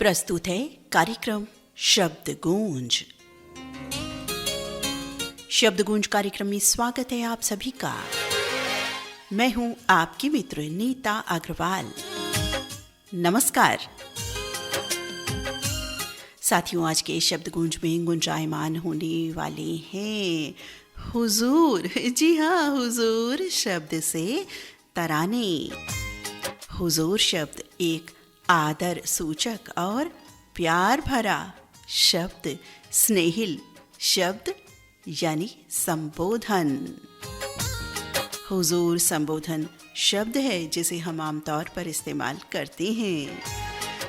प्रस्तुत है कार्यक्रम शब्द गूंज। शब्द गूंज कार्यक्रम में स्वागत है आप सभी का। मैं हूं आपकी मित्र नीता अग्रवाल। नमस्कार साथियों, आज के शब्द गूंज में गुंजायमान होने वाले हैं हुजूर। जी हाँ, हुजूर शब्द से तराने। हुजूर शब्द एक आदर सूचक और प्यार भरा शब्द, स्नेहिल शब्द यानी संबोधन। हुजूर संबोधन शब्द है जिसे हम आमतौर पर इस्तेमाल करते हैं।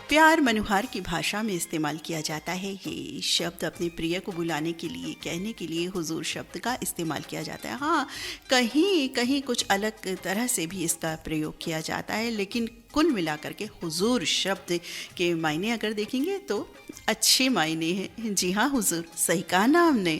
प्यार मनुहार की भाषा में इस्तेमाल किया जाता है। ये शब्द अपने प्रिय को बुलाने के लिए, कहने के लिए हुजूर शब्द का इस्तेमाल किया जाता है। हाँ, कहीं कहीं कुछ अलग तरह से भी इसका प्रयोग किया जाता है, लेकिन कुल मिलाकर के हुजूर शब्द के मायने अगर देखेंगे तो अच्छे मायने हैं। जी हाँ हुजूर, सही कहा ना हमने।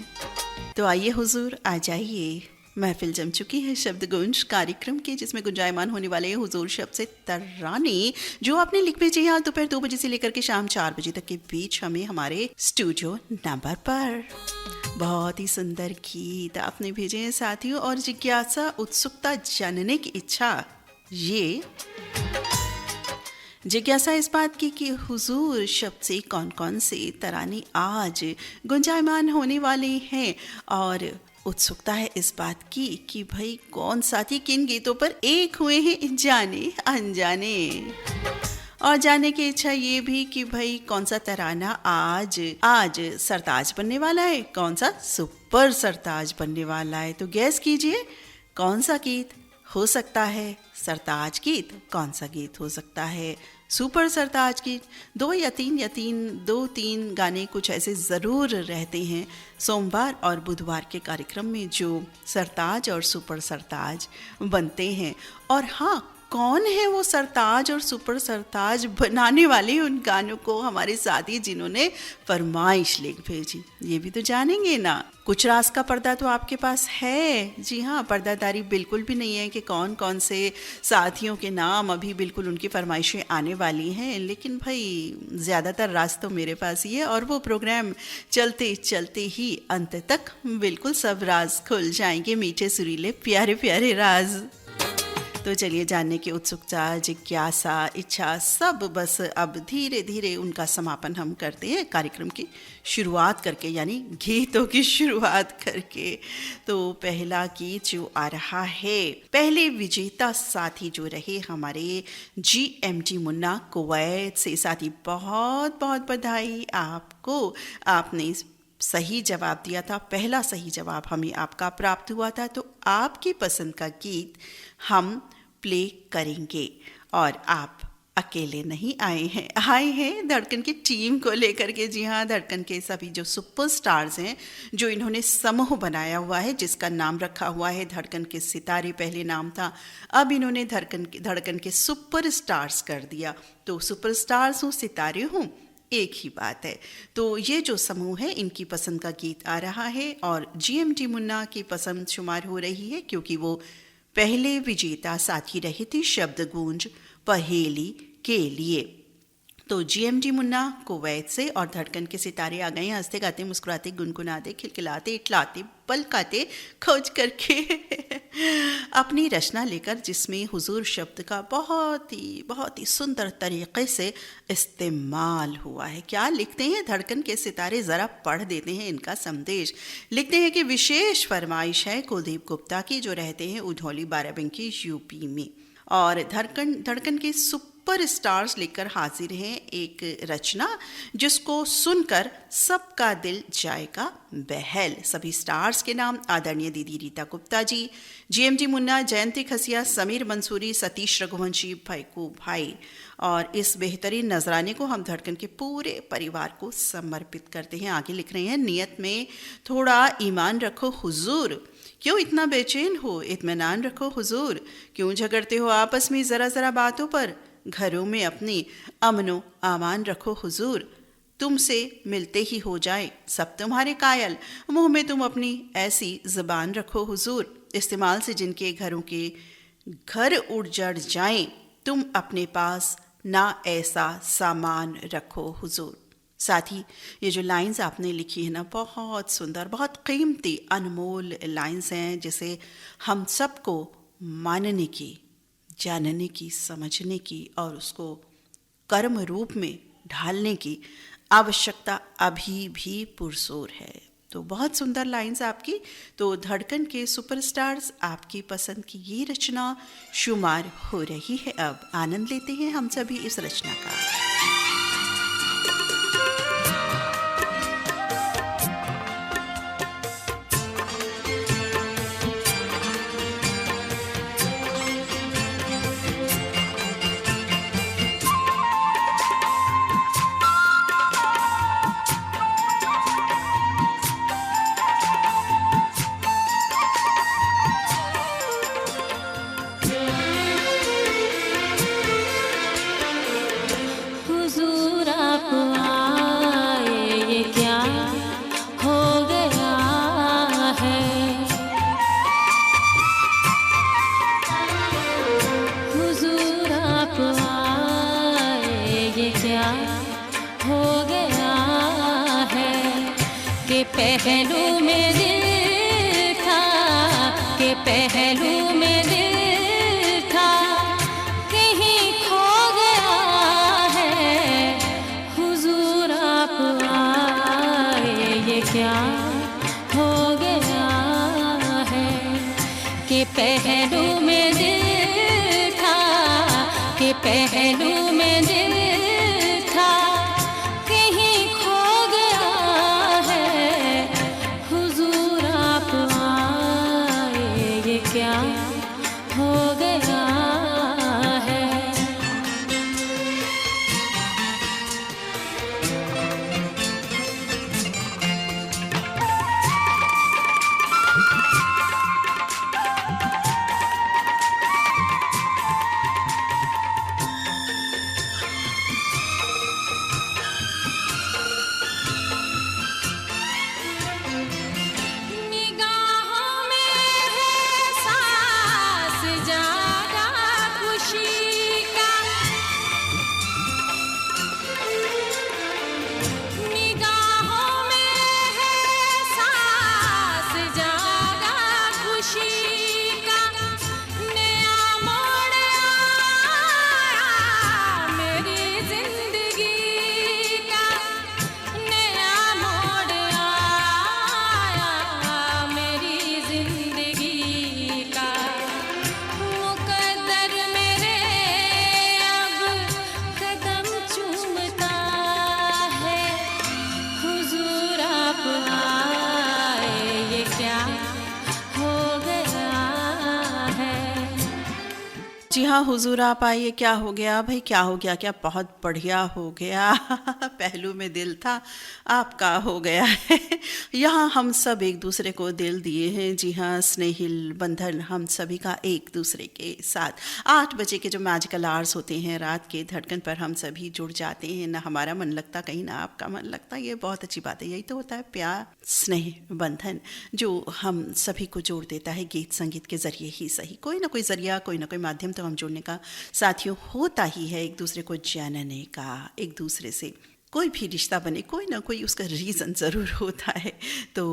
तो आइए हुजूर, आ जाइए। महफिल जम चुकी है शब्द गुंज कार्यक्रम की, जिसमें गुंजायमान होने वाले हुजूर शब्द से तराने, जो आपने लिख भेजे यहाँ दोपहर 2 बजे से लेकर के शाम 4 बजे तक के बीच हमें हमारे स्टूडियो नंबर पर। बहुत ही सुंदर गीत आपने भेजे हैं साथियों, और जिज्ञासा, उत्सुकता, जानने की इच्छा, ये जिज्ञासा इस बात की कि हुजूर शब्द से कौन कौन से तराने आज गुंजायमान होने वाले हैं, और उत्सुकता है इस बात की कि भाई कौन साथी किन गीतों पर एक हुए हैं, जाने अनजाने। और जानने की इच्छा ये भी कि भाई कौन सा तराना आज सरताज बनने वाला है, कौन सा सुपर सरताज बनने वाला है। तो गैस कीजिए कौन सा गीत हो सकता है सरताज गीत, कौन सा गीत हो सकता है सुपर सरताज गीत। 2-3 गाने कुछ ऐसे ज़रूर रहते हैं सोमवार और बुधवार के कार्यक्रम में, जो सरताज और सुपर सरताज बनते हैं। और हाँ, कौन है वो सरताज और सुपर सरताज बनाने वाले उन गानों को हमारे साथी जिन्होंने फरमाइश लिख भेजी, ये भी तो जानेंगे ना। कुछ राज का पर्दा तो आपके पास है। जी हाँ, पर्दादारी बिल्कुल भी नहीं है कि कौन कौन से साथियों के नाम अभी बिल्कुल उनकी फरमाइशें आने वाली हैं, लेकिन भाई ज़्यादातर राज तो मेरे पास ही है, और वो प्रोग्राम चलते चलते ही अंत तक बिल्कुल सब राज खुल जाएंगे, मीठे सुरीले प्यारे प्यारे राज। तो चलिए, जानने की उत्सुकता, जिज्ञासा, इच्छा, सब बस अब धीरे धीरे उनका समापन हम करते हैं कार्यक्रम की शुरुआत करके, यानी गीतों की शुरुआत करके। तो पहला गीत जो आ रहा है, पहले विजेता साथी जो रहे हमारे GMT मुन्ना कुवैत से, साथी बहुत बहुत बधाई आपको। आपने सही जवाब दिया था, पहला सही जवाब हमें आपका प्राप्त हुआ था। तो आपकी पसंद का गीत हम प्ले करेंगे, और आप अकेले नहीं आए हैं धड़कन की टीम को लेकर के। जी हाँ, धड़कन के सभी जो सुपरस्टार्स हैं, जो इन्होंने समूह बनाया हुआ है, जिसका नाम रखा हुआ है धड़कन के सितारे। पहले नाम था, अब इन्होंने धड़कन के सुपरस्टार्स कर दिया। तो सुपरस्टार्स हो, सितारे हों, एक ही बात है। तो ये जो समूह है, इनकी पसंद का गीत आ रहा है, और GMT मुन्ना की पसंद शुमार हो रही है, क्योंकि वो पहले विजेता साथी रहे थे शब्द गूंज पहेली के लिए। तो GMT मुन्ना कुवैत से और धड़कन के सितारे आ गए हैं, हंसते गाते मुस्कुराते गुनगुनाते खिलखिलाते इटलाते पलकाते खोज करके अपनी रचना लेकर, जिसमें हुजूर शब्द का बहुत ही सुंदर तरीके से इस्तेमाल हुआ है। क्या लिखते हैं धड़कन के सितारे, ज़रा पढ़ देते हैं इनका संदेश। लिखते हैं कि विशेष फरमाइश है कुलदीप गुप्ता की, जो रहते हैं उधौली बाराबंकी UP में, और धड़कन के सुपर स्टार्स लेकर हाजिर हैं एक रचना, जिसको सुनकर सबका दिल जाएगा बहल। सभी स्टार्स के नाम आदरणीय दीदी रीता गुप्ता जी, GMT मुन्ना, जयंती खसिया, समीर मंसूरी, सतीश रघुवंशी, भैकू भाई। और इस बेहतरीन नजराने को हम धड़कन के पूरे परिवार को समर्पित करते हैं। आगे लिख रहे हैं, नियत में थोड़ा ईमान रखो हुजूर, क्यों इतना बेचैन हो, इत्मीनान रखो हुजूर, क्यों झगड़ते हो आपस में ज़रा ज़रा बातों पर, घरों में अपनी अमनो आमान रखो हुजूर, तुमसे मिलते ही हो जाए सब तुम्हारे कायल, मुंह में तुम अपनी ऐसी ज़बान रखो हुजूर, इस्तेमाल से जिनके घरों के घर उड़ जड़ जाएं, तुम अपने पास ना ऐसा सामान रखो हुजूर। साथ ही ये जो लाइंस आपने लिखी है ना, बहुत सुंदर, बहुत कीमती, अनमोल लाइंस हैं, जिसे हम सबको मानने की, जानने की, समझने की और उसको कर्म रूप में ढालने की आवश्यकता अभी भी पुरजोर है। तो बहुत सुंदर लाइंस आपकी। तो धड़कन के सुपरस्टार्स आपकी पसंद की ये रचना शुमार हो रही है। अब आनंद लेते हैं हम सभी इस रचना का। पहलू में दिल था, के पहलू में दिल था, कहीं खो गया है। हुजूर आप आए, ये क्या हो गया है। के पहलू में दिल था, के पहलू में दिल था, कहीं खो गया है। हुजूर आप आए, ये क्या हो गया है। निगाहों में है सांस जागा खुशी का। निगाहों में है सांस जागा खुशी का। नया मोड़ आया मेरी जिंदगी का। नया मोड़ आया मेरी जिंदगी का। मुकद्दर मेरे अब कदम चूमता है। हुजूर आप आए, ये क्या हो गया है। जी हाँ, हुजूर आप आइए, क्या हो गया भाई, क्या हो गया, क्या बहुत बढ़िया हो गया। पहलू में दिल था, आपका हो गया है। यहाँ हम सब एक दूसरे को दिल दिए हैं। जी हाँ, स्नेहिल बंधन हम सभी का एक दूसरे के साथ। 8 बजे के जो मैजिकल आवर्स होते हैं रात के, धड़कन पर हम सभी जुड़ जाते हैं। ना हमारा मन लगता, कहीं ना आपका मन लगता। ये बहुत अच्छी बात है। यही तो होता है प्यार, स्नेह, बंधन, जो हम सभी को जोड़ देता है गीत संगीत के जरिए ही सही। कोई ना कोई जरिया, कोई ना कोई माध्यम तो हम जुड़ने का साथियों होता ही है, एक दूसरे को जानने का। एक दूसरे से कोई भी रिश्ता बने, कोई ना कोई उसका रीज़न ज़रूर होता है। तो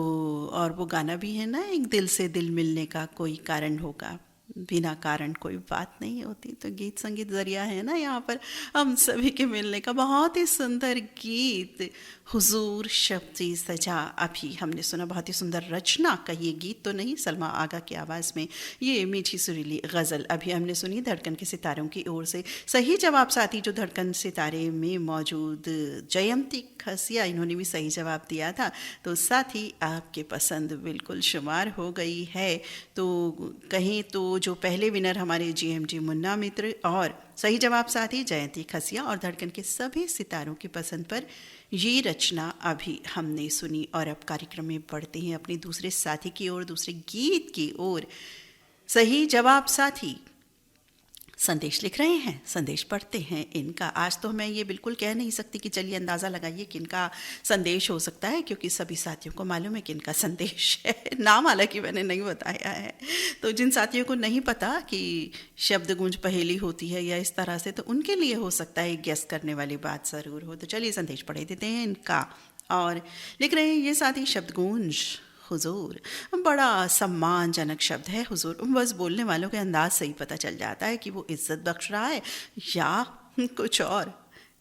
और वो गाना भी है ना, एक दिल से दिल मिलने का कोई कारण होगा, बिना कारण कोई बात नहीं होती। तो गीत संगीत जरिया है ना यहाँ पर हम सभी के मिलने का। बहुत ही सुंदर गीत हुजूर शब्दी सजा अभी हमने सुना। बहुत ही सुंदर रचना का ये गीत तो नहीं, सलमा आगा की आवाज़ में ये मीठी सुरीली गज़ल अभी हमने सुनी धड़कन के सितारों की ओर से। सही जवाब साथी जो धड़कन सितारे में मौजूद जयंती खसिया, इन्होंने भी सही जवाब दिया था। तो साथी आपके पसंद बिल्कुल शुमार हो गई है। तो कहें तो जो पहले विनर हमारे GMG मुन्ना मित्र, और सही जवाब साथी जयंती खसिया और धड़कन के सभी सितारों की पसंद पर ये रचना अभी हमने सुनी। और अब कार्यक्रम में बढ़ते हैं अपने दूसरे साथी की ओर, दूसरे गीत की ओर। सही जवाब साथी संदेश लिख रहे हैं, संदेश पढ़ते हैं इनका। आज तो मैं ये बिल्कुल कह नहीं सकती कि चलिए अंदाज़ा लगाइए किनका संदेश हो सकता है, क्योंकि सभी साथियों को मालूम है किनका संदेश है। नाम हालांकि मैंने नहीं बताया है, तो जिन साथियों को नहीं पता कि शब्द गूंज पहेली होती है या इस तरह से, तो उनके लिए हो सकता है गेस करने वाली बात ज़रूर हो। तो चलिए संदेश पढ़े देते हैं इनका। और लिख रहे हैं ये साथी, शब्द गूंज हुजूर, बड़ा सम्मानजनक शब्द है हुजूर। बस बोलने वालों के अंदाज से ही पता चल जाता है कि वो इज्जत बख्श रहा है या कुछ और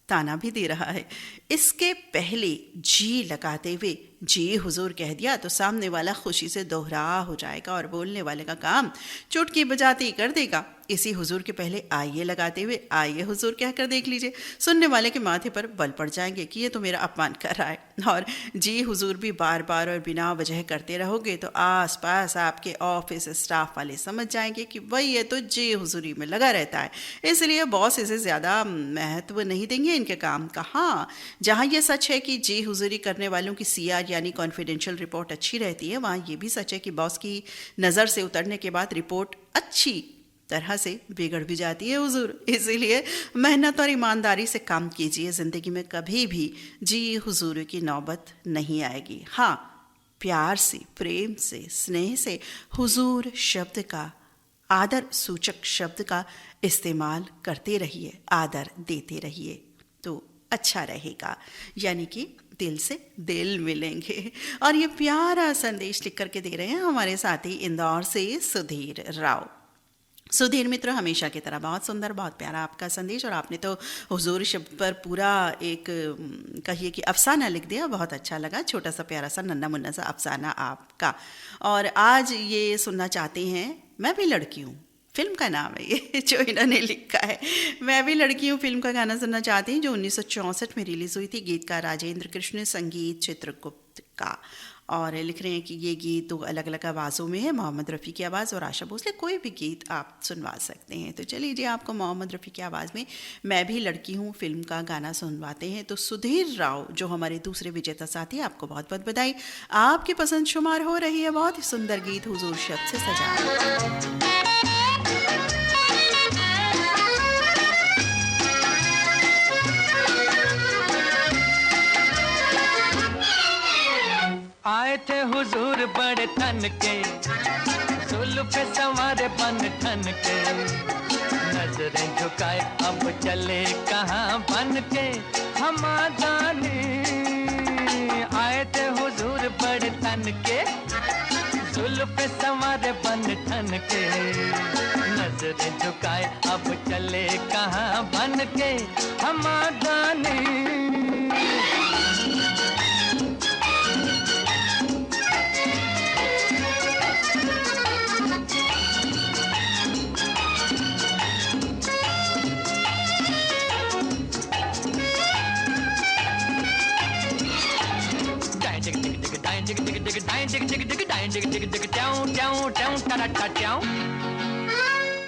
ताना भी दे रहा है। इसके पहले जी लगाते हुए जी हुजूर कह दिया तो सामने वाला खुशी से दोहरा हो जाएगा और बोलने वाले का काम चुटकी बजाते ही कर देगा। इसी हुजूर के पहले आइए लगाते हुए आइए हुजूर कहकर देख लीजिए, सुनने वाले के माथे पर बल पड़ जाएंगे कि ये तो मेरा अपमान कर रहा है। और जी हुजूर भी बार बार और बिना वजह करते रहोगे तो आस पास आपके ऑफिस स्टाफ वाले समझ जाएंगे कि भाई ये तो जी हुजूरी में लगा रहता है, इसलिए बॉस इसे ज़्यादा महत्व नहीं देंगे इनके काम का। हाँ, जहाँ ये सच है कि जी हुजूरी करने वालों की CR यानी कॉन्फिडेंशियल रिपोर्ट अच्छी रहती है, वहाँ ये भी सच है कि बॉस की नज़र से उतरने के बाद रिपोर्ट अच्छी तरह से बिगड़ भी जाती है हुजूर। इसीलिए मेहनत और ईमानदारी से काम कीजिए, ज़िंदगी में कभी भी जी हुजूर की नौबत नहीं आएगी। हाँ, प्यार से, प्रेम से, स्नेह से हुजूर शब्द का, आदर सूचक शब्द का इस्तेमाल करते रहिए, आदर देते रहिए तो अच्छा रहेगा, यानी कि दिल से दिल मिलेंगे। और ये प्यारा संदेश लिख करके दे रहे हैं हमारे साथी इंदौर से सुधीर राव। सुधीर मित्र, हमेशा की तरह बहुत सुंदर, बहुत प्यारा आपका संदेश, और आपने तो हुजूर शब्द पर पूरा एक कहिए कि अफसाना लिख दिया। बहुत अच्छा लगा, छोटा सा प्यारा सा नन्ना मुन्ना सा अफसाना आपका। और आज ये सुनना चाहते हैं, मैं भी लड़की हूँ, फिल्म का नाम है ये जो इन्होंने लिखा है। मैं भी लड़की हूँ फिल्म का गाना सुनना चाहती हूँ, जो 1964 में रिलीज़ हुई थी। गीतकार राजेंद्र कृष्ण, संगीत चित्रगुप्त का। और लिख रहे हैं कि ये गीत दो अलग अलग आवाज़ों में है, मोहम्मद रफ़ी की आवाज़ और आशा भोसले। कोई भी गीत आप सुनवा सकते हैं। तो चलिए जी, आपको मोहम्मद रफ़ी की आवाज़ में मैं भी लड़की हूँ फिल्म का गाना सुनवाते हैं। तो सुधीर राव, जो हमारे दूसरे विजेता साथी, आपको बहुत बहुत बधाई, आपकी पसंद शुमार हो रही है। बहुत ही सुंदर गीत हुजूर शब्द से सजा। आए थे हुजूर बड़े तन के, जुल्फ संवारे बन ठन के, नजरें झुकाए अब चले कहाँ बन के हम जाने। आए थे हुजूर बड़े तन के, जुल्फ संवारे बन ठन के, नजरें झुकाए अब चले कहाँ बन के हम जाने।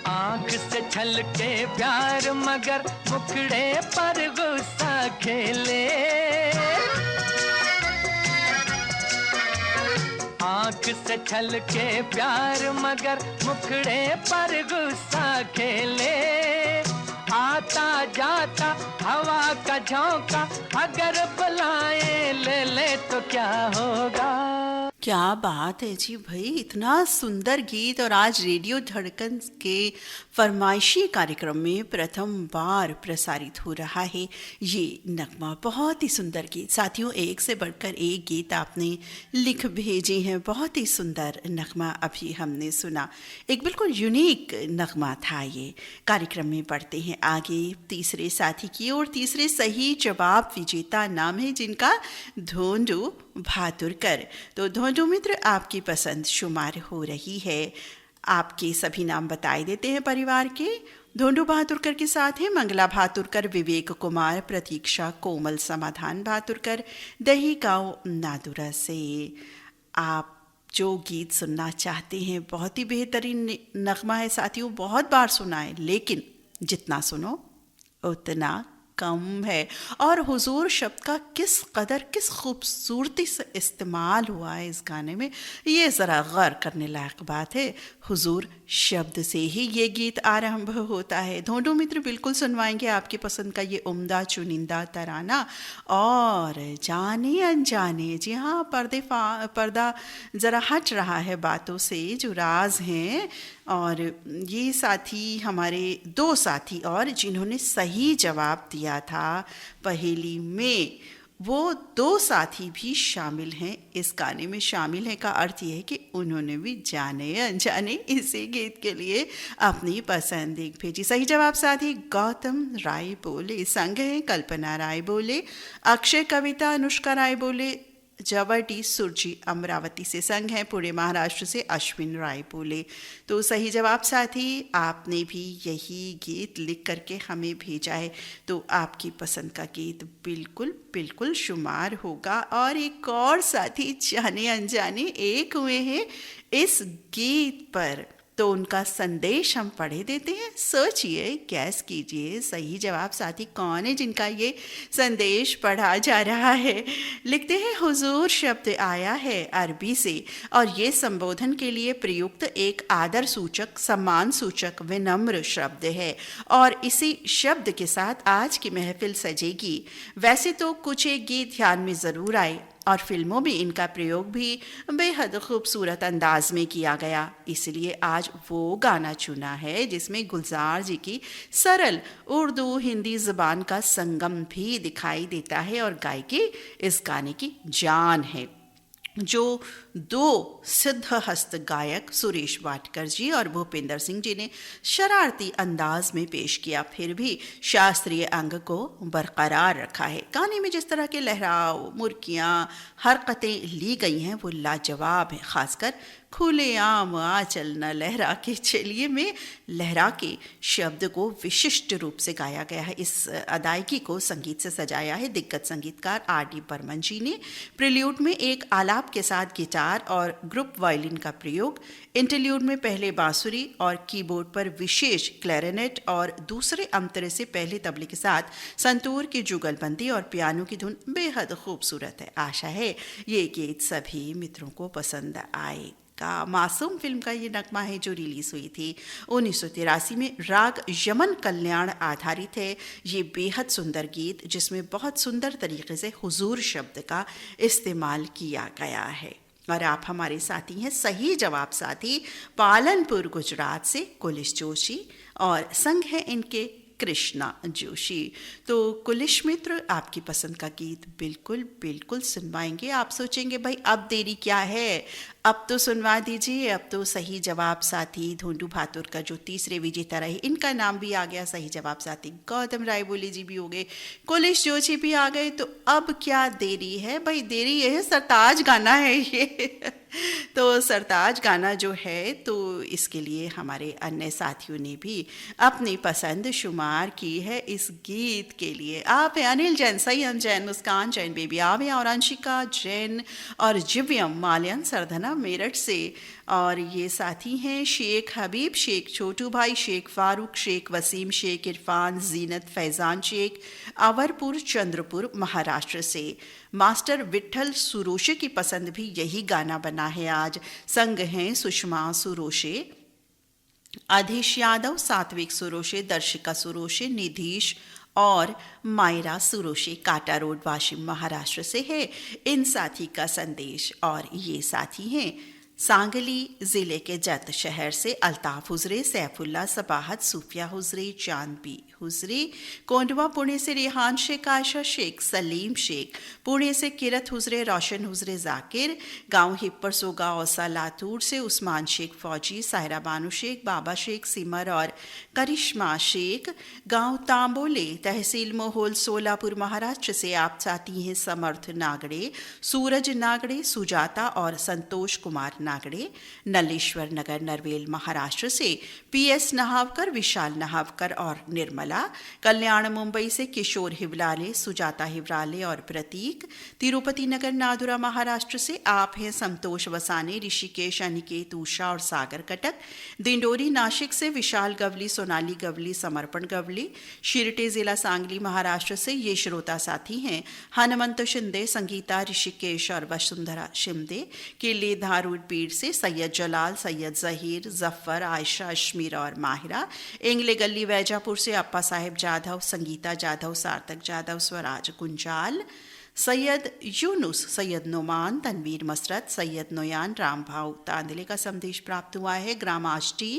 आँख से छलके प्यार मगर मुखड़े पर गुस्सा खेले। आँख से छलके प्यार मगर मुखड़े पर गुस्सा खेले। आता जाता हवा का झोंका अगर बुलाए ले ले तो क्या होगा। क्या बात है जी भाई, इतना सुंदर गीत। और आज रेडियो धड़कन के फरमाइशी कार्यक्रम में प्रथम बार प्रसारित हो रहा है ये नगमा। बहुत ही सुंदर गीत साथियों, एक से बढ़कर एक गीत आपने लिख भेजे हैं। बहुत ही सुंदर नगमा अभी हमने सुना, एक बिल्कुल यूनिक नगमा था ये। कार्यक्रम में बढ़ते हैं आगे तीसरे साथी की ओर। तीसरे सही जवाब विजेता नाम है जिनका धोंडू भातुरकर। तो धोंडू मित्र, आपकी पसंद शुमार हो रही है। आपके सभी नाम बताए देते हैं परिवार के। धोंडू भातुरकर के साथ हैं मंगला भातुरकर, विवेक कुमार, प्रतीक्षा, कोमल, समाधान भातुरकर, दही गाँव नादुरा से। आप जो गीत सुनना चाहते हैं, बहुत ही बेहतरीन नगमा है साथियों, बहुत बार सुना है, लेकिन जितना सुनो उतना कम है। और हुजूर शब्द का किस कदर, किस खूबसूरती से इस्तेमाल हुआ है इस गाने में, ये ज़रा गौर करने लायक बात है। हुजूर शब्द से ही ये गीत आरंभ होता है। ढूंढू मित्र बिल्कुल सुनवाएंगे आपकी पसंद का ये उम्दा चुनिंदा तराना। और जाने अनजाने, जी हाँ, पर्दा ज़रा हट रहा है बातों से जो राज हैं। और ये साथी, हमारे 2 साथी और जिन्होंने सही जवाब दिया था पहेली में, वो 2 साथी भी शामिल हैं इस गाने में। शामिल है का अर्थ ये है कि उन्होंने भी जाने अनजाने इसी गीत के लिए अपनी पसंद भेजी। सही जवाब साथी गौतम राय बोले, संग है कल्पना राय बोले, अक्षय कविता अनुष्का राय बोले, जवटी सुरजी अमरावती से संग है, पुणे महाराष्ट्र से अश्विन राय बोले। तो सही जवाब साथी आपने भी यही गीत लिख करके हमें भेजा है, तो आपकी पसंद का गीत बिल्कुल बिल्कुल शुमार होगा। और एक और साथी जाने अनजाने एक हुए हैं इस गीत पर, तो उनका संदेश हम पढ़े देते हैं। सोचिए, गैस कीजिए सही जवाब साथी कौन है जिनका ये संदेश पढ़ा जा रहा है। लिखते हैं, हुजूर शब्द आया है अरबी से और ये संबोधन के लिए प्रयुक्त एक आदर सूचक, सम्मान सूचक, विनम्र शब्द है और इसी शब्द के साथ आज की महफिल सजेगी। वैसे तो कुछ एक गीत ध्यान में ज़रूर आए और फिल्मों में इनका प्रयोग भी बेहद खूबसूरत अंदाज में किया गया, इसलिए आज वो गाना चुना है जिसमें गुलजार जी की सरल उर्दू हिंदी ज़बान का संगम भी दिखाई देता है और गायकी इस गाने की जान है, जो 2 सिद्धहस्त गायक सुरेश वाडकर जी और भूपिंदर सिंह जी ने शरारती अंदाज में पेश किया, फिर भी शास्त्रीय अंग को बरकरार रखा है। गाने में जिस तरह के लहराव, मुर्कियाँ, हरकतें ली गई हैं वो लाजवाब हैं। खासकर खुलेआम आंचल न लहरा के चलिए में लहरा के शब्द को विशिष्ट रूप से गाया गया है। इस अदायगी को संगीत से सजाया है दिग्गज संगीतकार R.D. बर्मन जी ने। प्रिल्यूड में एक आलाप के साथ गिटार और ग्रुप वायलिन का प्रयोग, इंटरल्यूड में पहले बांसुरी और कीबोर्ड पर विशेष क्लैरिनेट और दूसरे अंतरे से पहले तबले के साथ संतूर की जुगलबंदी और पियानो की धुन बेहद खूबसूरत है। आशा है ये गीत सभी मित्रों को पसंद आए। मासूम फिल्म का ये नगमा है जो रिलीज हुई थी 1983 में। राग यमन कल्याण आधारित है ये बेहद सुंदर गीत, जिसमें बहुत सुंदर तरीके से हुजूर शब्द का इस्तेमाल किया गया है। और आप हमारे साथी हैं, सही जवाब साथी पालनपुर गुजरात से कुलिश जोशी और संग है इनके कृष्णा जोशी। तो कुलिश मित्र, आपकी पसंद का गीत बिल्कुल बिल्कुल सुनवाएंगे। आप सोचेंगे भाई अब देरी क्या है, अब तो सुनवा दीजिए। अब तो सही जवाब साथी धोंडू भातुर का जो तीसरे विजेता रहे, इनका नाम भी आ गया। सही जवाब साथी गौतम राय बोले जी भी हो गए, कुलिश जोशी भी आ गए। तो अब क्या देरी है भाई, देरी ये है सरताज गाना है ये तो सरताज गाना जो है, तो इसके लिए हमारे अन्य साथियों ने भी अपनी पसंद शुमार की है इस गीत के लिए। आप हैं अनिल जैन, संयम जैन, मुस्कान जैन, बेबी आव्या और अंशिका जैन और जिव्यम मालियन सरधना मेरठ से। और ये साथी हैं शेख हबीब, शेख छोटू भाई, शेख फारूक, शेख वसीम, शेख इरफान, जीनत, फैज़ान शेख, अवरपुर चंद्रपुर महाराष्ट्र से। मास्टर विट्ठल सुरोशे की पसंद भी यही गाना बना है आज। संग हैं सुषमा सुरोशे, आधीश यादव, सात्विक सुरोशे, दर्शिका सुरोशे, निधीश और मायरा सुरोशे, काटा रोड वाशिम महाराष्ट्र से है इन साथी का संदेश। और ये साथी हैं सांगली ज़िले के जत शहर से अल्ताफ़ हुजरे, सैफुल्ला सबाहत, सूफिया हुजरे, चांदबी हुजरे। कोंडवा पुणे से रेहान शेख, आयशा शेख, सलीम शेख। पुणे से किरत हुजरे, रोशन हुजरे, जाकिर। गांव हिप्पर सोगा औसा लातूर से उस्मान शेख फौजी, सायरा बानू शेख, बाबा शेख, सिमर और करिश्मा शेख। गांव तांबोले, तहसील मोहोल, सोलापुर महाराष्ट्र से आप साथी हैं समर्थ नागड़े, सूरज नागड़े, सुजाता और संतोष कुमार नागड़े, नलेश्वर नगर नरवेल महाराष्ट्र से PS नहावकर, विशाल नहावकर और निर्मला, कल्याण मुंबई से किशोर हिवलाले, सुजाता हिवलाले और प्रतीक, तिरुपति नगर नादुरा महाराष्ट्र से आप हैं संतोष वसाने, ऋषिकेश, अनिकेत, उषा और सागर कटक, दिंडोरी नासिक से विशाल गवली, सोनाली गवली, समर्पण गवली, शिरटे जिला सांगली महाराष्ट्र से ये श्रोता साथी हैं हनुमंत शिंदे, संगीता, ऋषिकेश और वसुंधरा शिंदे, किले धारूर बीड़ से सैयद जलाल, सैयद जहीर, जफर, आयशा, अश्मीर और माहिरा, इंगले गली वैजापुर से अप्पा साहेब जाधव, संगीता जाधव, सार्थक जाधव, स्वराज गुंजाल, सैयद यूनुस, सैयद नोमान, तनवीर मसरत, सैयद नोयान, राम भाव तांदले का संदेश प्राप्त हुआ है ग्राम आष्टी,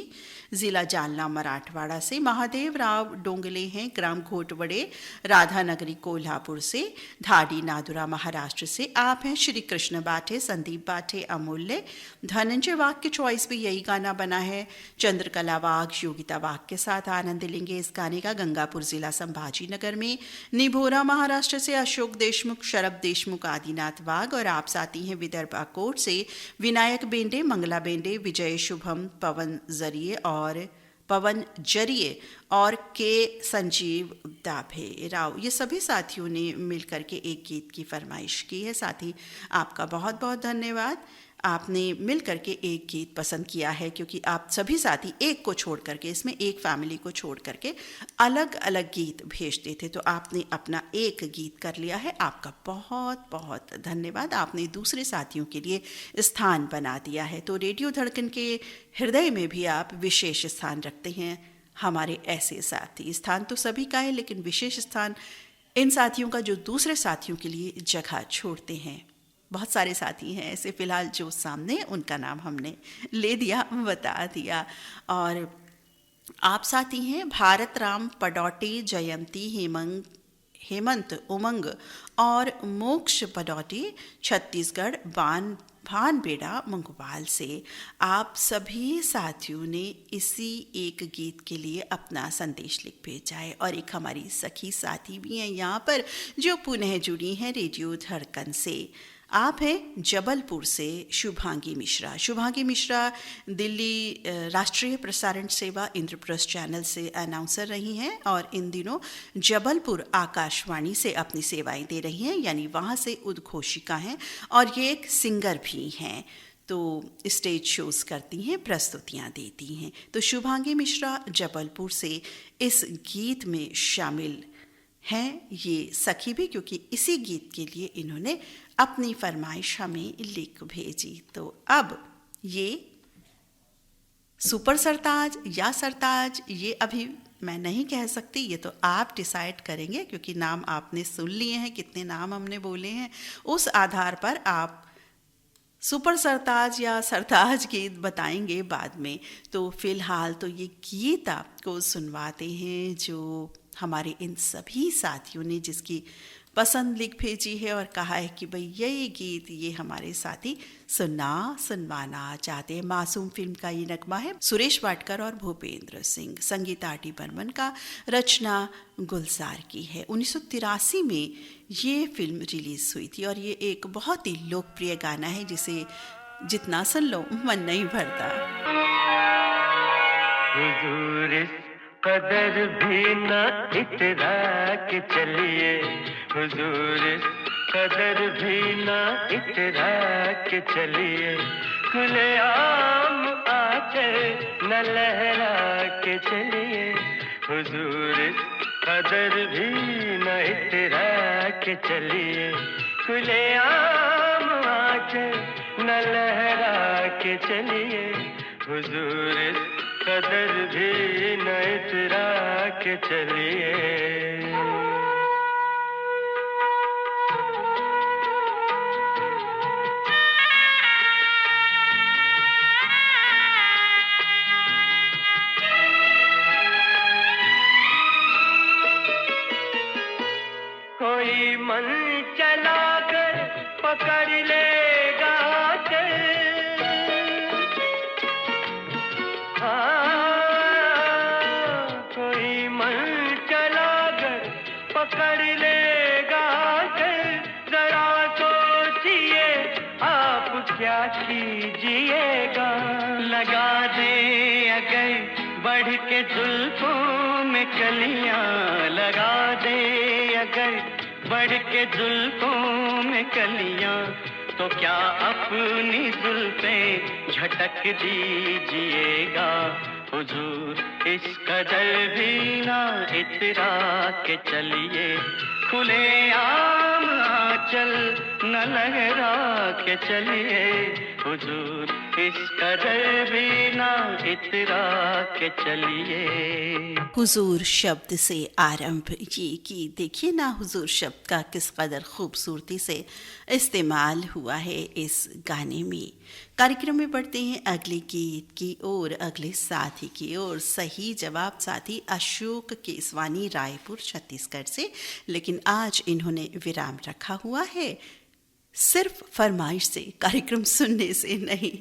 जिला जालना मराठवाड़ा से। महादेव राव डोंगले हैं ग्राम घोटवड़े, राधानगरी कोल्हापुर से। धाडी नादुरा महाराष्ट्र से आप हैं श्री कृष्ण बाठे, संदीप बाठे, अमूल्य, धनंजय वाघ की चॉइस भी यही गाना बना है। चंद्रकला वाघ, योगिता वाघ के साथ आनंद लेंगे इस गाने का गंगापुर जिला संभाजी नगर में। निभोरा महाराष्ट्र से अशोक देशमुख, शरभ देशमुख, आदिनाथ वाघ और आप साथी हैं विदर्भ अकोट से विनायक बेंडे, मंगला बेंडे, विजय शुभम, पवन जरिए और के संजीव दाभे राव, ये सभी साथियों ने मिलकर के एक गीत की फरमाइश की है। साथी आपका बहुत बहुत धन्यवाद, आपने मिल करके एक गीत पसंद किया है, क्योंकि आप सभी साथी एक को छोड़ करके, इसमें एक फैमिली को छोड़ करके अलग अलग गीत भेजते थे, तो आपने अपना एक गीत कर लिया है। आपका बहुत बहुत धन्यवाद, आपने दूसरे साथियों के लिए स्थान बना दिया है। तो रेडियो धड़कन के हृदय में भी आप विशेष स्थान रखते हैं। हमारे ऐसे साथी, स्थान तो सभी का है, लेकिन विशेष स्थान इन साथियों का जो दूसरे साथियों के लिए जगह छोड़ते हैं। बहुत सारे साथी हैं ऐसे, फिलहाल जो सामने उनका नाम हमने ले दिया, बता दिया। और आप साथी हैं भारत राम पडौटी, जयंती, हेमंत उमंग और मोक्ष पडौटी, छत्तीसगढ़ भानबेड़ा मंगवाल से। आप सभी साथियों ने इसी एक गीत के लिए अपना संदेश लिख भेजा है। और एक हमारी सखी साथी भी हैं यहाँ पर जो पुनः जुड़ी हैं रेडियो धड़कन से। आप हैं जबलपुर से शुभांगी मिश्रा। शुभांगी मिश्रा दिल्ली राष्ट्रीय प्रसारण सेवा इंद्रप्रस्थ चैनल से अनाउंसर रही हैं और इन दिनों जबलपुर आकाशवाणी से अपनी सेवाएं दे रही हैं, यानी वहाँ से उद्घोषिका हैं और ये एक सिंगर भी हैं। तो स्टेज शोज़ करती हैं, प्रस्तुतियाँ देती हैं। तो शुभांगी मिश्रा जबलपुर से इस गीत में शामिल हैं, ये सखी भी, क्योंकि इसी गीत के लिए इन्होंने अपनी फरमाइश हमें लिख भेजी। तो अब ये सुपर सरताज या सरताज, ये अभी मैं नहीं कह सकती, ये तो आप डिसाइड करेंगे, क्योंकि नाम आपने सुन लिए हैं, कितने नाम हमने बोले हैं, उस आधार पर आप सुपर सरताज या सरताज गीत बताएंगे बाद में। तो फिलहाल तो ये गीत आपको सुनवाते हैं जो हमारे इन सभी साथियों ने जिसकी पसंद लिख भेजी है और कहा है कि भाई ये गीत ये हमारे साथी सुनवाना चाहते हैं। मासूम फिल्म का ये नगमा है, सुरेश वाडकर और भूपेंद्र सिंह, संगीत आर.डी. बर्मन का, रचना गुलजार की है। 1983 में ये फिल्म रिलीज हुई थी और ये एक बहुत ही लोकप्रिय गाना है जिसे जितना सुन लो मन नहीं भरता। कदर भी न इतरा के चलिए हुजूर, कदर भी न इतरा के चलिए, खुले आम आके न लहरा के चलिए हुजूर, कदर भी न इतरा के चलिए, खुले आम आके न लहरा के चलिए हुजूर, कदर भी न इतरा के चलिए। कोई मन चला कर पकड़ लेगा कोई मन चला कर कीजिएगा। लगा दे अगर बढ़ के जुल्फों में कलियां, लगा दे अगर बढ़ के जुल्फों में कलियां, तो क्या अपनी जुल्फें झटक दीजिएगा। हुजूर इस कदर भी ना इतरा के चलिए, खुले आम आंचल न लहरा के चलिए। हुजूर इस कदर भी ना इतरा के चलिए। हुजूर शब्द से आरंभ ये कि देखिए ना, हुजूर शब्द का किस कदर खूबसूरती से इस्तेमाल हुआ है इस गाने में। कार्यक्रम में बढ़ते हैं अगले गीत की ओर, अगले साथी की ओर। सही जवाब साथी अशोक केसवानी, रायपुर छत्तीसगढ़ से। लेकिन आज इन्होंने विराम रखा हुआ है सिर्फ फरमाइश से, कार्यक्रम सुनने से नहीं।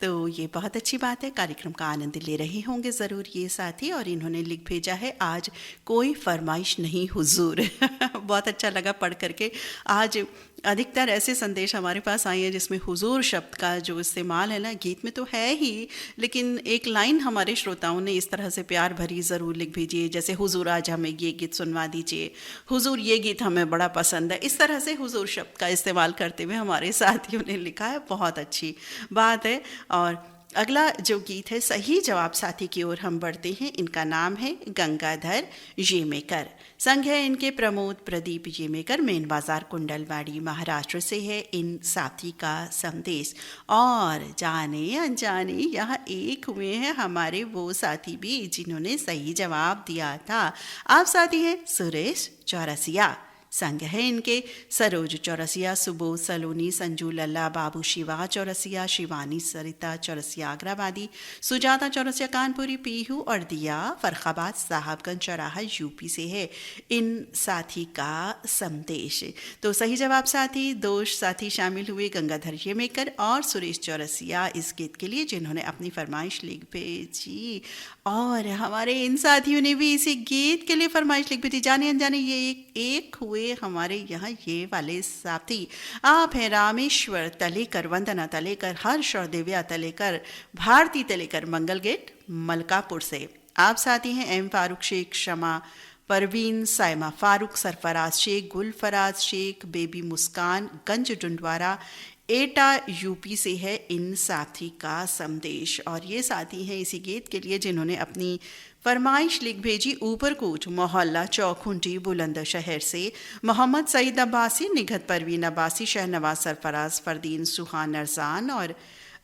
तो ये बहुत अच्छी बात है, कार्यक्रम का आनंद ले रहे होंगे ज़रूर ये साथी। और इन्होंने लिख भेजा है, आज कोई फरमाइश नहीं हुजूर। बहुत अच्छा लगा पढ़ करके। आज अधिकतर ऐसे संदेश हमारे पास आए हैं जिसमें हुजूर शब्द का जो इस्तेमाल है ना, गीत में तो है ही, लेकिन एक लाइन हमारे श्रोताओं ने इस तरह से प्यार भरी ज़रूर लिख भेजी है, जैसे हुजूर आज हमें ये गीत सुनवा दीजिए, हुजूर ये गीत हमें बड़ा पसंद है। इस तरह से हुजूर शब्द का इस्तेमाल करते हुए हमारे साथियों ने लिखा है, बहुत अच्छी बात है। और अगला जो गीत है, सही जवाब साथी की ओर हम बढ़ते हैं। इनका नाम है गंगाधर येमेकर, संग है इनके प्रमोद प्रदीप येमेकर, मेन बाजार कुंडलवाड़ी महाराष्ट्र से है इन साथी का संदेश। और जाने अनजाने यहाँ एक हुए हैं हमारे वो साथी भी जिन्होंने सही जवाब दिया था। आप साथी हैं सुरेश चौरसिया, संग है इनके सरोज चौरसिया, सुबोध सलोनी, संजू लल्ला, बाबू शिवा चौरसिया, शिवानी सरिता चौरसिया आगराबादी, सुजाता चौरसिया कानपुरी, पीहू और दिया फरखाबाद साहबगंज चौराहा यूपी से है इन साथी का संदेश। तो सही जवाब साथी, दोष साथी शामिल हुए गंगाधर येमेकर और सुरेश चौरसिया इस गीत के लिए, जिन्होंने अपनी फरमाइश लिख भेजी। और हमारे इन साथियों ने भी इसी गीत के लिए फरमाइश लिख भेजी। जाने अनजाने ये एक हुए हमारे यहाँ ये वाले साथी। आप हैं रामेश्वर तलेकर, वंदना तलेकर, हर्ष और दिव्या तलेकर, भारती तलेकर, मंगल गेट मलकापुर से। आप साथी हैं एम फारूक शेख, शमा परवीन, साइमा फारूक, सरफराज शेख, गुलफराज शेख, बेबी मुस्कान, गंज डुंडवारा एटा यूपी से है इन साथी का संदेश। और ये साथी हैं इसी गीत के लिए जिन्होंने अपनी फरमाइश लिख भेजी ऊपरकोट मोहल्ला चौखुंटी बुलंदशहर से। मोहम्मद सईद अब्बासी, निघत परवीन अब्बासी, शहनवाज सरफराज, फरदीन सुहान अरजान और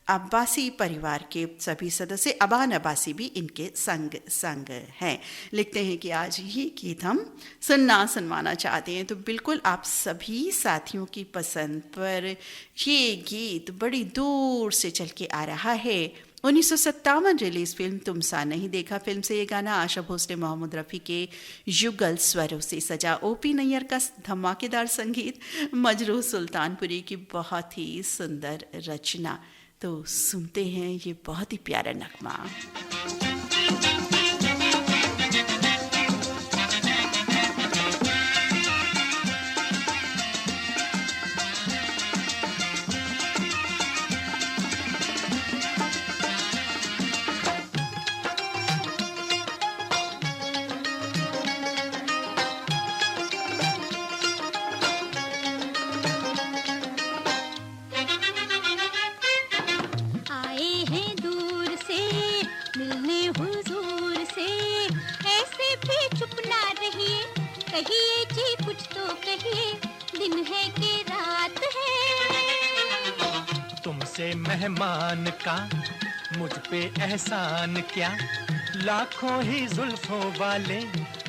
अब्बासी परिवार के सभी सदस्य, अबान अब्बासी भी इनके संग हैं। लिखते हैं कि आज ये गीत हम सुनवाना चाहते हैं। तो बिल्कुल आप सभी साथियों की पसंद पर ये गीत बड़ी दूर से चल के आ रहा है। 1957 रिलीज फिल्म तुम सा नहीं देखा फिल्म से ये गाना, आशा भोसले, मोहम्मद रफ़ी के युगल स्वरों से सजा, ओपी नैयर का धमाकेदार संगीत, मजरूह सुल्तानपुरी की बहुत ही सुंदर रचना। तो सुनते हैं ये बहुत ही प्यारा नगमा। मेहमान का मुझ पे एहसान क्या, लाखों ही जुल्फों वाले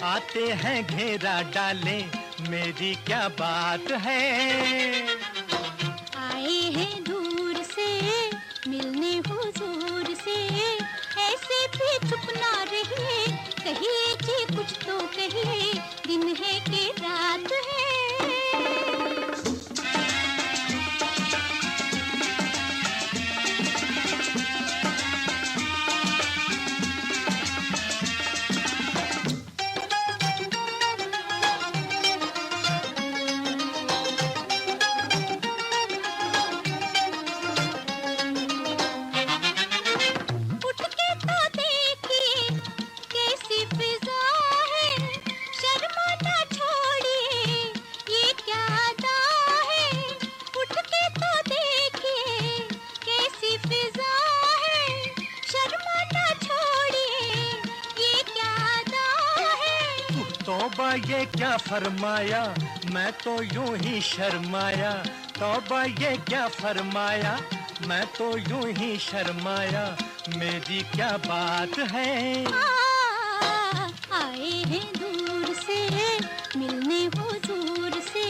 आते हैं घेरा डाले, मेरी क्या बात है। आए हैं दूर से मिलने हुजूर से, ऐसे भी चुप ना रहिए, कहिए जी कुछ तो कहिए, दिन है कि रात है। तौबा ये क्या फरमाया, मैं तो यूं ही शर्माया। तौबा ये क्या फरमाया, मैं तो यूं ही शर्माया। मेरी क्या बात है। आए हैं दूर से मिलने हुजूर से,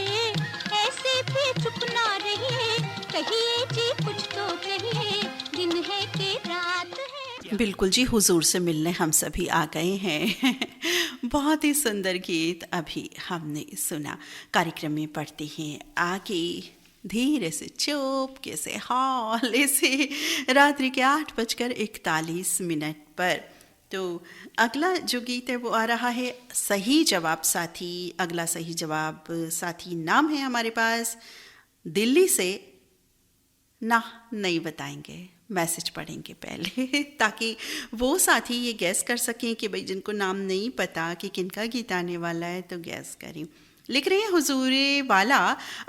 ऐसे भी चुप ना रहिए, कहिए जी कुछ तो कहिए, दिन है कि रात है। बिल्कुल जी, हुजूर से मिलने हम सभी आ गए हैं। बहुत ही सुंदर गीत अभी हमने सुना। कार्यक्रम में पढ़ते हैं आगे, धीरे से चुपके से हौले से, रात्रि के 8:41 पर। तो अगला जो गीत है वो आ रहा है सही जवाब साथी। अगला सही जवाब साथी नाम है हमारे पास दिल्ली से। ना, नहीं बताएंगे, मैसेज पढ़ेंगे पहले ताकि वो साथी ये गैस कर सकें कि भाई जिनको नाम नहीं पता कि किनका गीत आने वाला है तो गैस करें। लिख रहे हैं हुजूरे वाला,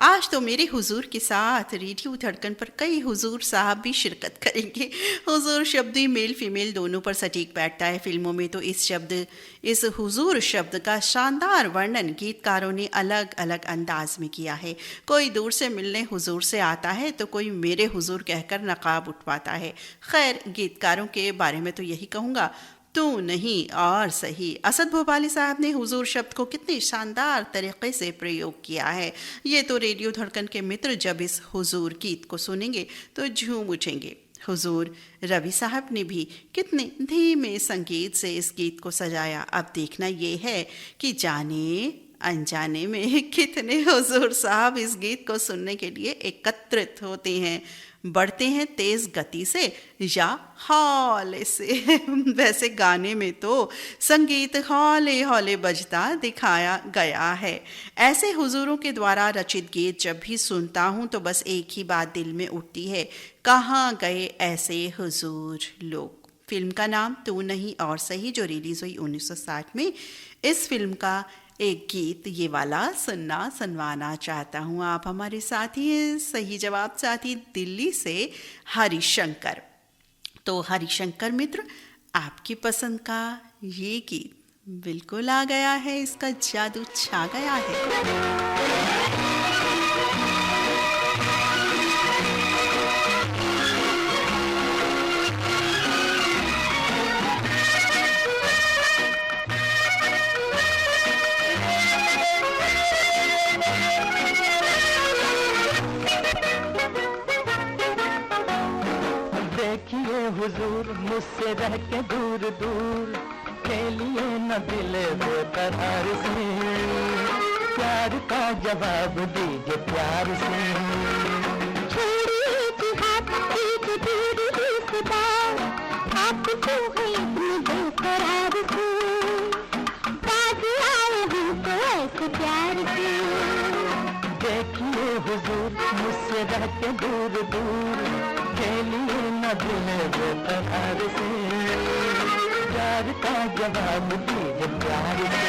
आज तो मेरे हुजूर के साथ रेडियो धड़कन पर कई हुजूर साहब भी शिरकत करेंगे। हुजूर शब्द ही मेल फीमेल दोनों पर सटीक बैठता है। फिल्मों में तो इस हुजूर शब्द का शानदार वर्णन गीतकारों ने अलग अलग अंदाज में किया है। कोई दूर से मिलने हुजूर से आता है तो कोई मेरे हुजूर कहकर नकाब उठवाता है। खैर, गीतकारों के बारे में तो यही कहूँगा, तू नहीं और सही। असद भोपाली साहब ने हुजूर शब्द को कितने शानदार तरीके से प्रयोग किया है। ये तो रेडियो धड़कन के मित्र जब इस हुजूर गीत को सुनेंगे तो झूम उठेंगे। हुजूर रवि साहब ने भी कितने धीमे संगीत से इस गीत को सजाया। अब देखना ये है कि जाने अनजाने में कितने हुजूर साहब इस गीत को सुनने के लिए एकत्रित होते हैं, बढ़ते हैं तेज गति से या हौले से। वैसे गाने में तो संगीत हौले हौले बजता दिखाया गया है। ऐसे हुजूरों के द्वारा रचित गीत जब भी सुनता हूँ तो बस एक ही बात दिल में उठती है, कहाँ गए ऐसे हुजूर लोग। फिल्म का नाम तू नहीं और सही, जो रिलीज हुई 1960 में। इस फिल्म का एक गीत ये वाला सुनवाना चाहता हूँ। आप हमारे साथी हैं, सही जवाब साथी दिल्ली से हरिशंकर। तो हरिशंकर मित्र, आपकी पसंद का ये गीत बिल्कुल आ गया है, इसका जादू छा गया है। हुजूर मुझसे रह के दूर दूर, खेलिए न दिल बेकरार से, प्यार का जवाब दीजिए प्यार से। छोड़िए जिहाद एक दूर रिश्ता, आपको है इतनी बेकरार से, बाज आए हमको ऐसे प्यार से। देखिए हुजूर मुझसे रह के दूर दूर, खेलिए न दिल बेकरार से, प्यार का जवाब दीजिए प्यार से।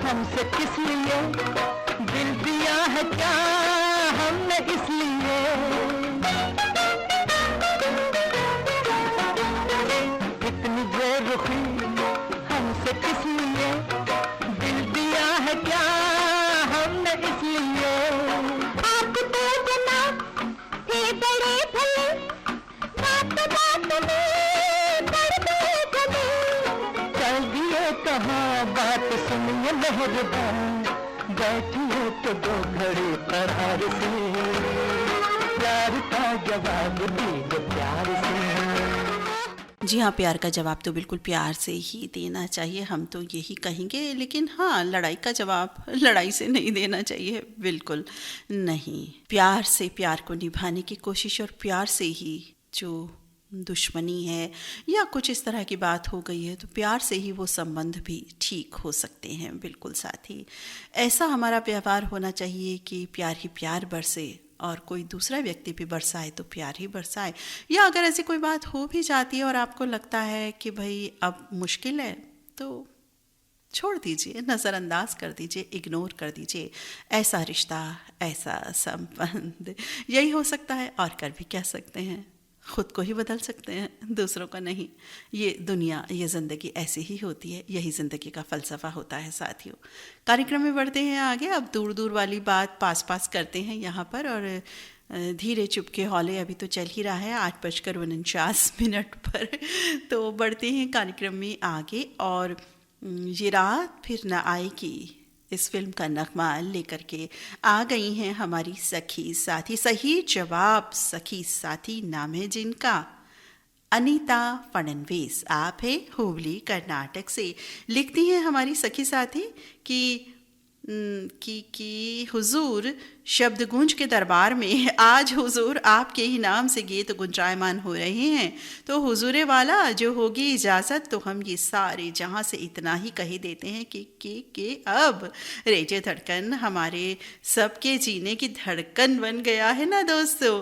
हमसे किस लिए दिल दिया है क्या हमने इसलिए, इतनी बेरुखी हमसे किस लिए दिल दिया है क्या हमने इसलिए। आप तो जनाब थे बड़े भले, बात में कर दिए गले, चल दिए कहाँ बात सुनिए मेहरबान, बैठिए तो दो घड़ी करार से, प्यार का जवाब दीजिए प्यार से। जी हाँ, प्यार का जवाब तो बिल्कुल प्यार से ही देना चाहिए, हम तो यही कहेंगे। लेकिन हाँ, लड़ाई का जवाब लड़ाई से नहीं देना चाहिए, बिल्कुल नहीं। प्यार से प्यार को निभाने की कोशिश और प्यार से ही जो दुश्मनी है या कुछ इस तरह की बात हो गई है, तो प्यार से ही वो संबंध भी ठीक हो सकते हैं। बिल्कुल साथी, ऐसा हमारा व्यवहार होना चाहिए कि प्यार ही प्यार बरसे और कोई दूसरा व्यक्ति भी बरसाए तो प्यार ही बरसाए। या अगर ऐसी कोई बात हो भी जाती है और आपको लगता है कि भाई अब मुश्किल है, तो छोड़ दीजिए, नज़रअंदाज कर दीजिए, इग्नोर कर दीजिए। ऐसा रिश्ता, ऐसा संबंध यही हो सकता है, और कर भी क्या सकते हैं, खुद को ही बदल सकते हैं, दूसरों का नहीं। ये दुनिया, ये ज़िंदगी ऐसी ही होती है, यही ज़िंदगी का फ़लसफ़ा होता है साथियों। कार्यक्रम में बढ़ते हैं आगे, अब दूर दूर वाली बात पास पास करते हैं यहाँ पर, और धीरे चुपके हौले अभी तो चल ही रहा है 8:49 पर। तो बढ़ते हैं कार्यक्रम में आगे, और ये रात फिर न आएगी, इस फिल्म का नगमा लेकर के आ गई हैं हमारी सखी साथी। सही जवाब सखी साथी नाम है जिनका, अनीता फडणवीस। आप है हुबली कर्नाटक से। लिखती हैं हमारी सखी साथी कि हुजूर शब्द गूंज के दरबार में आज हुजूर आपके ही नाम से गीत गुंजायमान हो रहे हैं, तो हुजूरे वाला जो होगी इजाज़त तो हम ये सारे जहाँ से इतना ही कह देते हैं कि अब रेजे धड़कन हमारे सबके जीने की धड़कन बन गया है ना दोस्तों।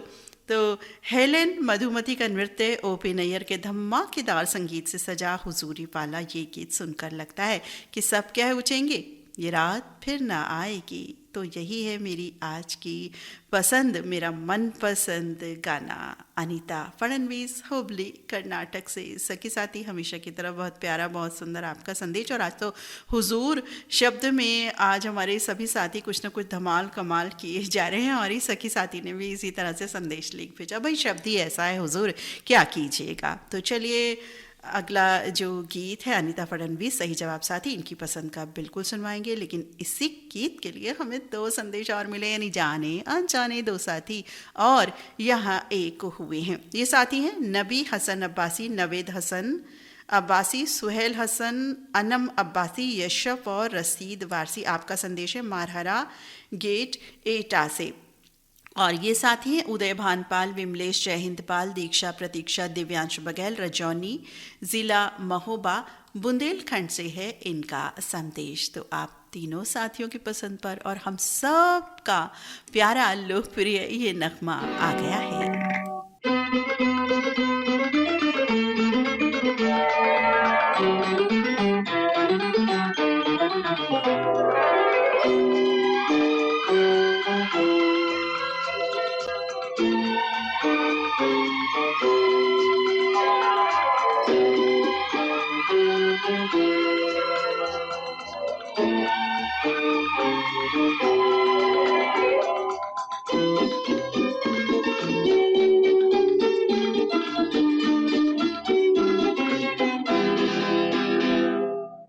तो हेलेन मधुमती का नृत्य, ओपी नैयर के धमाकेदार संगीत से सजा हुजूरी वाला ये गीत सुनकर लगता है कि सब क्या पूछेंगे, ये रात फिर ना आएगी। तो यही है मेरी आज की पसंद, मेरा मनपसंद गाना। अनीता फडणवीस, हुबली कर्नाटक से। सखी साथी, हमेशा की तरह बहुत प्यारा, बहुत सुंदर आपका संदेश। और आज तो हुजूर शब्द में आज हमारे सभी साथी कुछ ना कुछ धमाल कमाल किए जा रहे हैं, और इस सखी साथी ने भी इसी तरह से संदेश लिख भेजा, भाई शब्द ही ऐसा है हुजूर, क्या कीजिएगा। तो चलिए अगला जो गीत है अनीता फडणवीस, सही जवाब साथी, इनकी पसंद का बिल्कुल सुनवाएंगे, लेकिन इसी गीत के लिए हमें 2 संदेश और मिले, यानी जाने अनजाने 2 साथी और यहाँ एक हुए हैं। ये साथी हैं नबी हसन अब्बासी, नवेद हसन अब्बासी, सुहेल हसन, अनम अब्बासी, यशफ और रसीद वारसी। आपका संदेश है मारहरा गेट एटा से। और ये साथी हैं उदय भानपाल, विमलेश जयहिंदपाल, दीक्षा प्रतीक्षा, दिव्यांश बघेल, रजौनी ज़िला महोबा बुंदेलखंड से है इनका संदेश। तो आप तीनों साथियों की पसंद पर और हम सब का प्यारा लोकप्रिय ये नगमा आ गया है।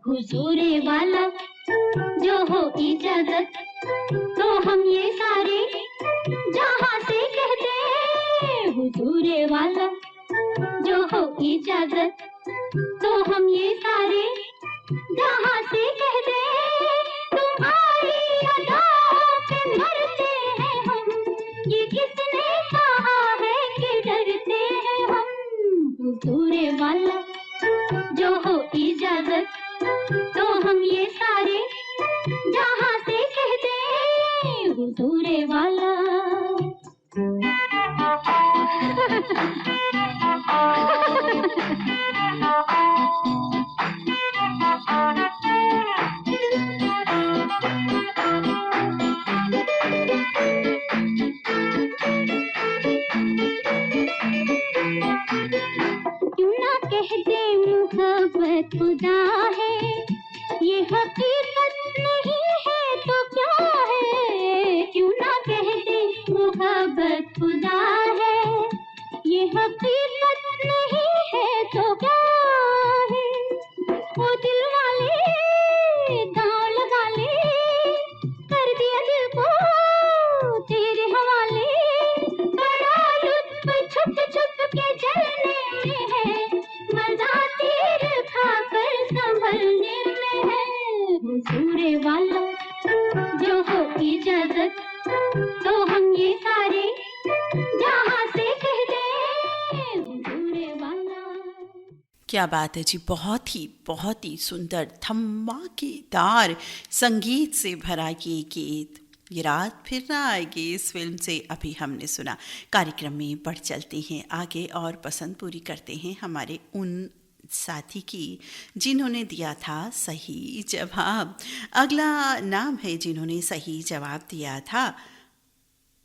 हुजूरे वाला जो हो इजाजत तो हम ये सारे जहाँ से कहते हैं। हुजूरे वाला जो हो इजाजत तो हम ये सारे जहाँ से कहते हैं। तुम्हारी अदाओं पे मरते हैं हम, ये किसने कहा है कि डरते हैं हम। हुजूरे वाला जो हो इजाजत तो हम ये सारे जहाँ से कहते हैं। हुजूरे वाला क्यों ना कहते मोहब्बत खुदा है, ये हकीकत नहीं है तो क्या है। क्यों ना कहते मोहब्बत खुदा है, ये हकीकत नहीं है तो क्या है। वो दिल वाले दांव लगा ले, कर दिया दिल को तेरे हवाले। बड़ा लुत्फ छुप छुप के जलने में है, मजा तीर खाकर संभलने में है। हुजूरे वाला जो हो इजाजत तो हम ये सारे जहाँ से कहते हैं। हुजूरे क्या बात है जी, बहुत ही सुंदर धमाकेदार संगीत से भरा ये गीत ये रात फिर ना आएगी इस फिल्म से अभी हमने सुना। कार्यक्रम में बढ़ चलते हैं आगे और पसंद पूरी करते हैं हमारे उन साथी की जिन्होंने दिया था सही जवाब। अगला नाम है जिन्होंने सही जवाब दिया था।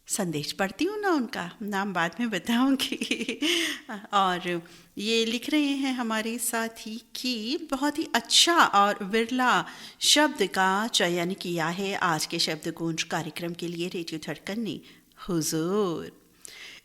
संदेश पढ़ती हूँ ना, उनका नाम बाद में बताऊंगी। और ये लिख रहे हैं हमारे साथी कि बहुत ही अच्छा और विरला शब्द का चयन किया है आज के शब्द गूंज कार्यक्रम के लिए रेडियो धड़कन ने, हुजूर।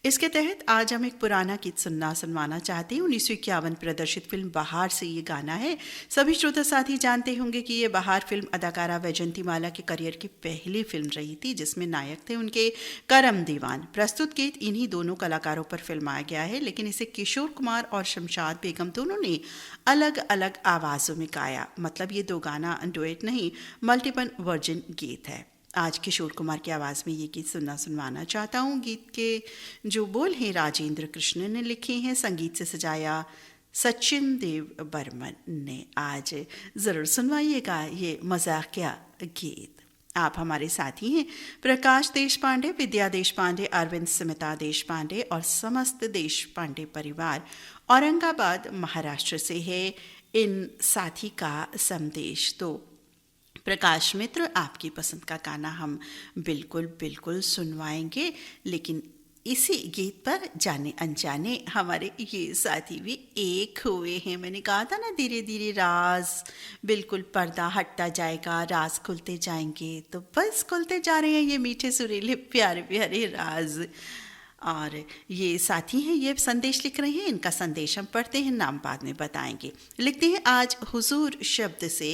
इसके तहत आज हम एक पुराना गीत सुनवाना चाहते हैं। 1951 प्रदर्शित फिल्म बहार से ये गाना है। सभी श्रोता साथी जानते होंगे कि ये बहार फिल्म अदाकारा वैजंतीमाला के करियर की पहली फिल्म रही थी जिसमें नायक थे उनके करम दीवान। प्रस्तुत गीत इन्हीं दोनों कलाकारों पर फिल्माया गया है, लेकिन इसे किशोर कुमार और शमशाद बेगम दोनों ने अलग अलग आवाज़ों में गाया। मतलब ये दो गाना डुएट नहीं, मल्टीपल वर्जन गीत है। आज किशोर कुमार की आवाज़ में ये गीत सुनवाना चाहता हूँ। गीत के जो बोल हैं राजेंद्र कृष्ण ने लिखे हैं, संगीत से सजाया सचिन देव बर्मन ने। आज ज़रूर सुनवाइएगा ये मज़ाकिया गीत। आप हमारे साथी हैं प्रकाश देश पांडे, विद्या देश पांडे, अरविंद स्मिता देश पांडे और समस्त देश पांडे परिवार औरंगाबाद महाराष्ट्र से है इन साथी का संदेश। तो प्रकाश मित्र, आपकी पसंद का गाना हम बिल्कुल सुनवाएंगे, लेकिन इसी गीत पर जाने अनजाने हमारे ये साथी भी एक हुए हैं। मैंने कहा था ना, धीरे धीरे राज बिल्कुल पर्दा हटता जाएगा, राज खुलते जाएंगे। तो बस खुलते जा रहे हैं ये मीठे सुरीले प्यारे प्यारे राज। और ये साथी हैं, ये संदेश लिख रहे हैं। इनका संदेश हम पढ़ते हैं, नाम बाद में बताएंगे। लिखते हैं, आज हुजूर शब्द से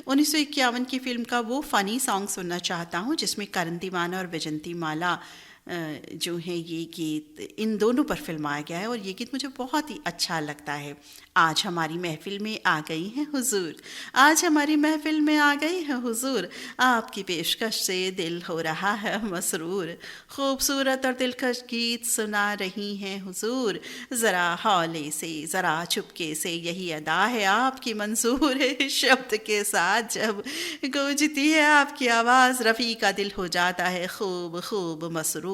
1951 की फिल्म का वो फ़नी सॉन्ग सुनना चाहता हूँ जिसमें करण दीवाना और वैजंतीमाला जो है ये गीत इन दोनों पर फिल्माया गया है और ये गीत मुझे बहुत ही अच्छा लगता है। आज हमारी महफिल में आ गई हैं हुजूर, आज हमारी महफिल में आ गई हैं हुजूर, आपकी पेशकश से दिल हो रहा है मसरूर, खूबसूरत और दिलकश गीत सुना रही हैं हुजूर, ज़रा हौले से ज़रा चुपके से यही अदा है आपकी मंजूर है। शब्द के साथ जब गूंजती है आपकी आवाज़, रफ़ी का दिल हो जाता है खूब खूब मसरूर।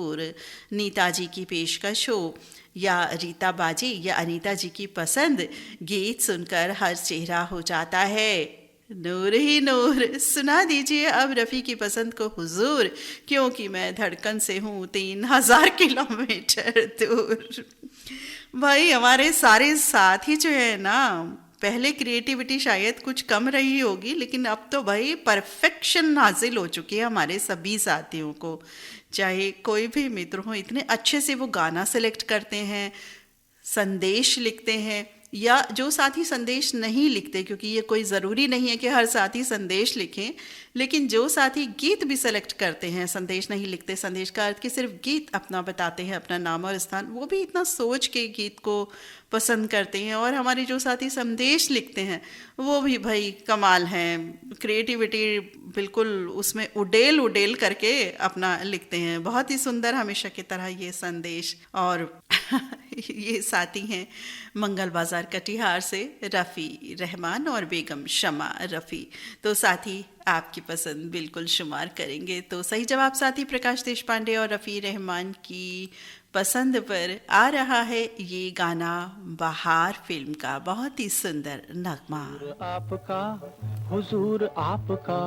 नीताजी की पेशकश हो या रीता बाजी या अनीता जी की पसंद, गीत सुनकर हर चेहरा हो जाता है नूर ही नूर। सुना दीजिए अब रफ़ी की पसंद को हुजूर, क्योंकि मैं धड़कन से हूँ 3000 किलोमीटर दूर। भाई हमारे सारे साथी जो है ना, पहले क्रिएटिविटी शायद कुछ कम रही होगी, लेकिन अब तो भाई परफेक्शन हासिल हो चुकी है हमारे सभी साथियों को। चाहे कोई भी मित्र हो, इतने अच्छे से वो गाना सेलेक्ट करते हैं, संदेश लिखते हैं, या जो साथी संदेश नहीं लिखते, क्योंकि ये कोई ज़रूरी नहीं है कि हर साथी संदेश लिखें, लेकिन जो साथी गीत भी सेलेक्ट करते हैं, संदेश नहीं लिखते, संदेश का अर्थ कि सिर्फ गीत अपना बताते हैं, अपना नाम और स्थान, वो भी इतना सोच के गीत को पसंद करते हैं। और हमारे जो साथी संदेश लिखते हैं वो भी भाई कमाल हैं, क्रिएटिविटी बिल्कुल उसमें उडेल करके अपना लिखते हैं। बहुत ही सुंदर हमेशा की तरह ये संदेश। और ये साथी हैं मंगल बाज़ार कटिहार से रफ़ी रहमान और बेगम शमा रफ़ी। तो साथी आपकी पसंद बिल्कुल शुमार करेंगे। तो सही जवाब साथी प्रकाश देश पांडे और रफ़ी रहमान की पसंद पर आ रहा है ये गाना बहार फिल्म का, बहुत ही सुंदर नगमा। आपका हुजूर आपका,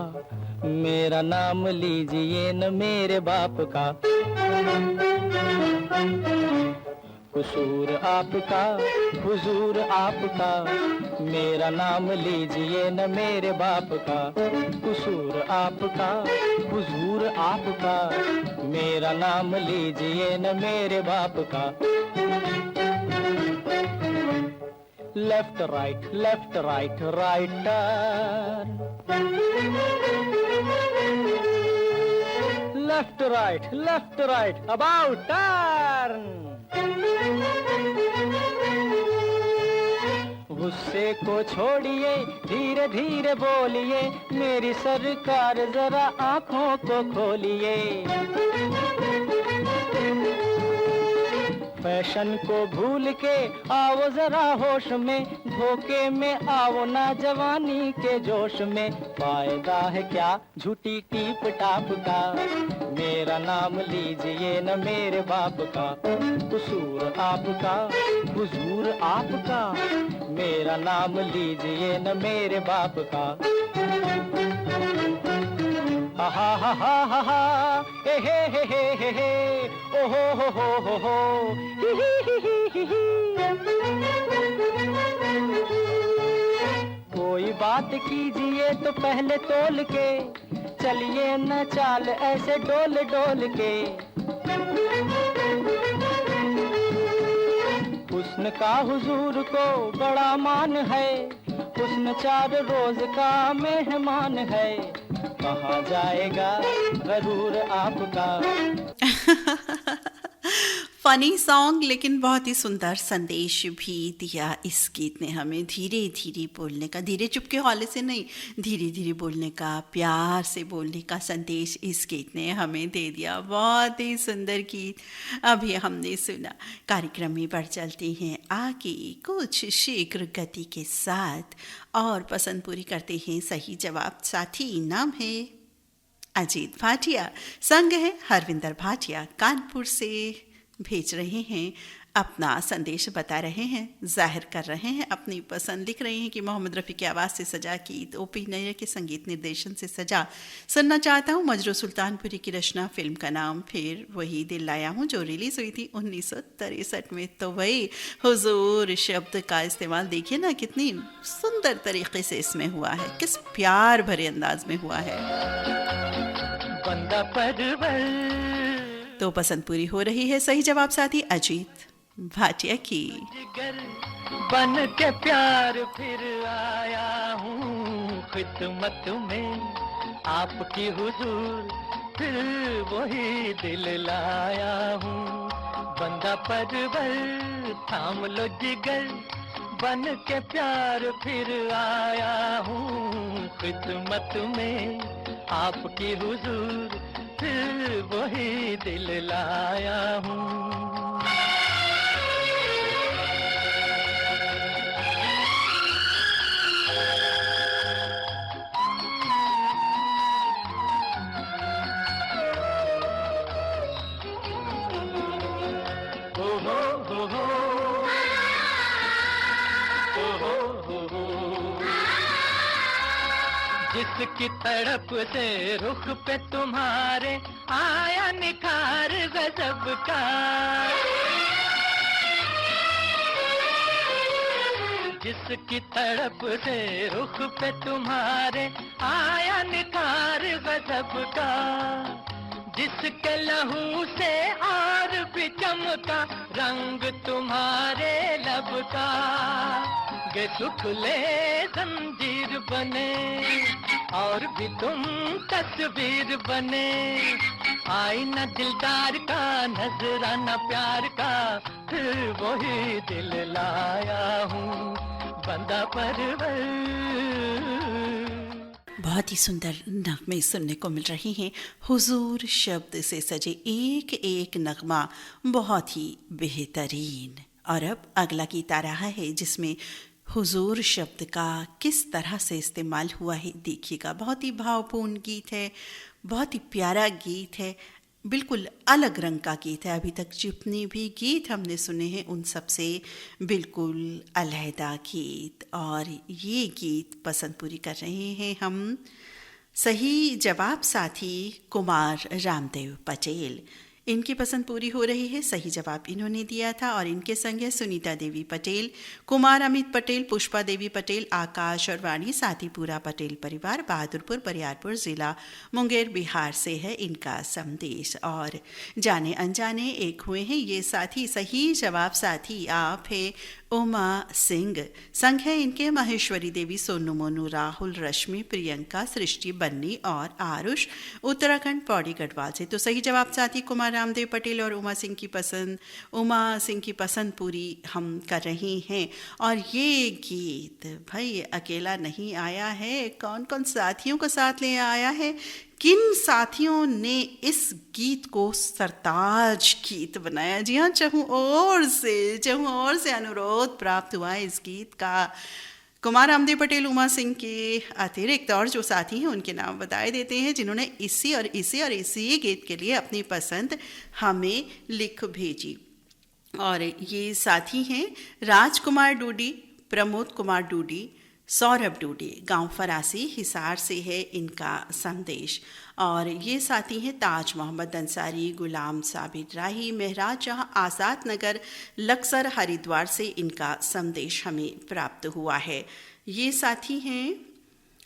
मेरा नाम लीजिए न मेरे बाप का, कसूर आपका हुजूर आपका, मेरा नाम लीजिए न मेरे बाप का, कसूर आपका हुजूर आपका, मेरा नाम लीजिए न मेरे बाप का। Left right right turn, left right about turn. गुस्से को छोड़िए धीरे धीरे बोलिए, मेरी सरकार जरा आंखों को खोलिए। फैशन को भूल के आओ जरा होश में, धोखे में आओ ना जवानी के जोश में। फायदा है क्या झूठी टीप टाप का, मेरा नाम लीजिए न मेरे बाप का। कसूर आपका हुजूर आपका, मेरा नाम लीजिए न मेरे बाप का। हा हा हा हा हा, ए हे, ओ हो, ही ही ही। कोई बात कीजिए तो पहले तोल के, चलिए न चाल ऐसे डोल डोल के। हुस्न का हुजूर को बड़ा मान है, हुस्न 4 रोज का मेहमान है। कहाँ जाएगा गरूर आपका। फनी सॉन्ग, लेकिन बहुत ही सुंदर संदेश भी दिया इस गीत ने हमें। धीरे धीरे बोलने का, धीरे चुपके हौले से नहीं, धीरे धीरे बोलने का, प्यार से बोलने का संदेश इस गीत ने हमें दे दिया। बहुत ही सुंदर गीत अभी हमने सुना। कार्यक्रम में बढ़ चलते हैं आगे कुछ शीघ्र गति के साथ और पसंद पूरी करते हैं सही जवाब। साथी नाम है अजीत भाटिया, संग है हरविंदर भाटिया, कानपुर से भेज रहे हैं अपना संदेश, बता रहे हैं, जाहिर कर रहे हैं अपनी पसंद। लिख रहे हैं कि मोहम्मद रफ़ी की आवाज़ से सजा गीत, ओपी नैयर के संगीत निर्देशन से सजा सुनना चाहता हूँ। मजरू सुल्तानपुरी की रचना, फिल्म का नाम फिर वही दिल लाया हूँ, जो रिलीज़ हुई थी 1963 में। तो वही हुजूर शब्द का इस्तेमाल देखिए ना कितनी सुंदर तरीके से इसमें हुआ है, किस प्यार भरे अंदाज में हुआ है। बंदा परवर तो पसंद पूरी हो रही है। सही जवाब साथी अजीत भाटिया की। जिगर बन के प्यार फिर आया हूँ खिदमत में आपकी हुजूर, फिर वही दिल लाया हूँ। बंदा परवर थाम लो जिगर, बन के प्यार फिर आया हूँ खिदमत में आपकी हुजूर, फिर वही दिल लाया हूँ। जिसकी तड़प से रुख पे तुम्हारे आया निखार गजब का, जिसकी तड़प से रुख पे तुम्हारे आया निखार गजब का, जिसके लहू से और भी चमका रंग तुम्हारे लब का। गे सुखले जंजीर बने और भी तुम तस्वीर बने, आईना दिलदार का नजराना प्यार का, फिर वही दिल लाया हूँ बंदा परवर। बहुत ही सुंदर नगमे सुनने को मिल रही हैं। हुजूर शब्द से सजे एक एक नगमा बहुत ही बेहतरीन। और अब अगला गीत आ रहा है जिसमें हुजूर शब्द का किस तरह से इस्तेमाल हुआ है देखिएगा। बहुत ही भावपूर्ण गीत है, बहुत ही प्यारा गीत है, बिल्कुल अलग रंग का गीत है। अभी तक जितने भी गीत हमने सुने हैं उन सब से बिल्कुल अलहदा गीत, और ये गीत पसंद पूरी कर रहे हैं हम। सही जवाब साथी कुमार रामदेव पटेल, इनकी पसंद पूरी हो रही है। सही जवाब इन्होंने दिया था और इनके संग है सुनीता देवी पटेल, कुमार अमित पटेल, पुष्पा देवी पटेल, आकाश और वाणी, साथ ही पूरा पटेल परिवार, बहादुरपुर बरियारपुर जिला मुंगेर बिहार से है इनका संदेश। और जाने अनजाने एक हुए हैं ये साथी। सही जवाब साथी आप है उमा सिंह, संग है इनके महेश्वरी देवी, सोनू मोनू, राहुल, रश्मि, प्रियंका, सृष्टि, बन्नी और आरुष, उत्तराखंड पौड़ी गढ़वाल से। तो सही जवाब साथी कुमार रामदेव पटेल और उमा सिंह की पसंद पूरी हम कर रहे हैं। और ये गीत भाई अकेला नहीं आया है, कौन कौन साथियों को साथ ले आया है, किन साथियों ने इस गीत को सरताज गीत बनाया? जी हाँ, चहुं ओर से अनुरोध प्राप्त हुआ है इस गीत का। कुमार रामदेव पटेल, उमा सिंह के अतिरिक्त और जो साथी हैं उनके नाम बताए देते हैं, जिन्होंने इसी गीत के लिए अपनी पसंद हमें लिख भेजी। और ये साथी हैं राजकुमार डूडी, प्रमोद कुमार डूडी, सौरभ डूडी, गांव फरासी हिसार से है इनका संदेश। और ये साथी हैं ताज मोहम्मद अंसारी, गुलाम साबिर राही, महराज जहां आज़ाद नगर लक्सर हरिद्वार से इनका संदेश हमें प्राप्त हुआ है। ये साथी हैं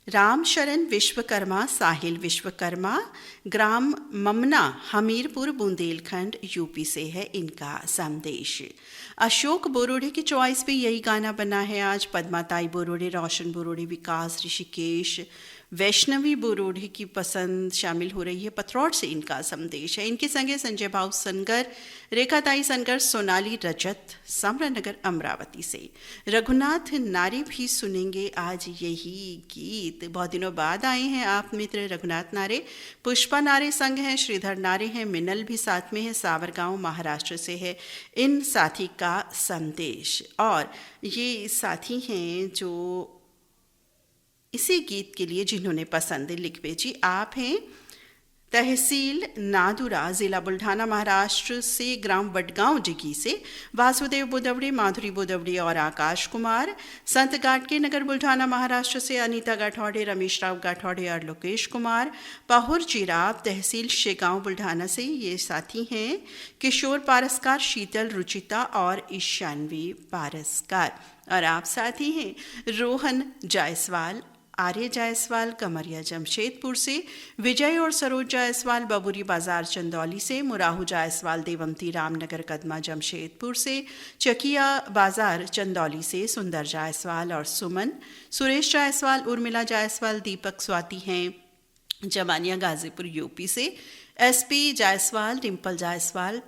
राम शरण विश्वकर्मा, साहिल विश्वकर्मा, ग्राम ममना, हमीरपुर, बुंदेलखंड, यूपी से है इनका संदेश। अशोक बोरोड़े की चॉइस पे यही गाना बना है आज। पद्माताई बोरोड़े, रोशन बोरोड़े, विकास ऋषिकेश, वैष्णवी बोरोड़े की पसंद शामिल हो रही है। पथरौट से इनका संदेश है। इनके संगे संजय भाव सनगर, रेखाताई सनगर, सोनाली रजत, समरानगर अमरावती से। रघुनाथ नारे भी सुनेंगे आज यही गीत। बहुत दिनों बाद आए हैं आप मित्र रघुनाथ नारे। पुष्पा नारे संग हैं, श्रीधर नारे हैं, मिनल भी साथ में है, सावरगांव महाराष्ट्र से है इन साथी का संदेश। और ये साथी हैं जो इसी गीत के लिए जिन्होंने पसंद लिख भेजी। आप हैं तहसील नादुरा, जिला बुल्ढाना, महाराष्ट्र से, ग्राम वडगांव जिगी से वासुदेव बोदवड़े, माधुरी बोदवड़े और आकाश कुमार। संत गाटके नगर बुल्ढाना, महाराष्ट्र से अनीता गाठौड़े, रमेश राव गाठौड़े और लोकेश कुमार। पाहुर चिराब, तहसील शेगांव बुल्ढाना से ये साथी हैं किशोर पारसकार, शीतल रुचिता और ईशानवी पारसकार। और आप साथी हैं रोहन जायसवाल, आर्य जायसवाल, कमरिया जमशेदपुर से, विजय और सरोज जायसवाल, बबूरी बाजार चंदौली से, मुराहू जायसवाल, देवमती रामनगर कदमा जमशेदपुर से, चकिया बाजार चंदौली से, सुंदर जायसवाल और सुमन, सुरेश जायसवाल, उर्मिला जायसवाल, दीपक स्वाति हैं जमानिया गाजीपुर यूपी से, एसपी जायसवाल, डिम्पल जायसवाल,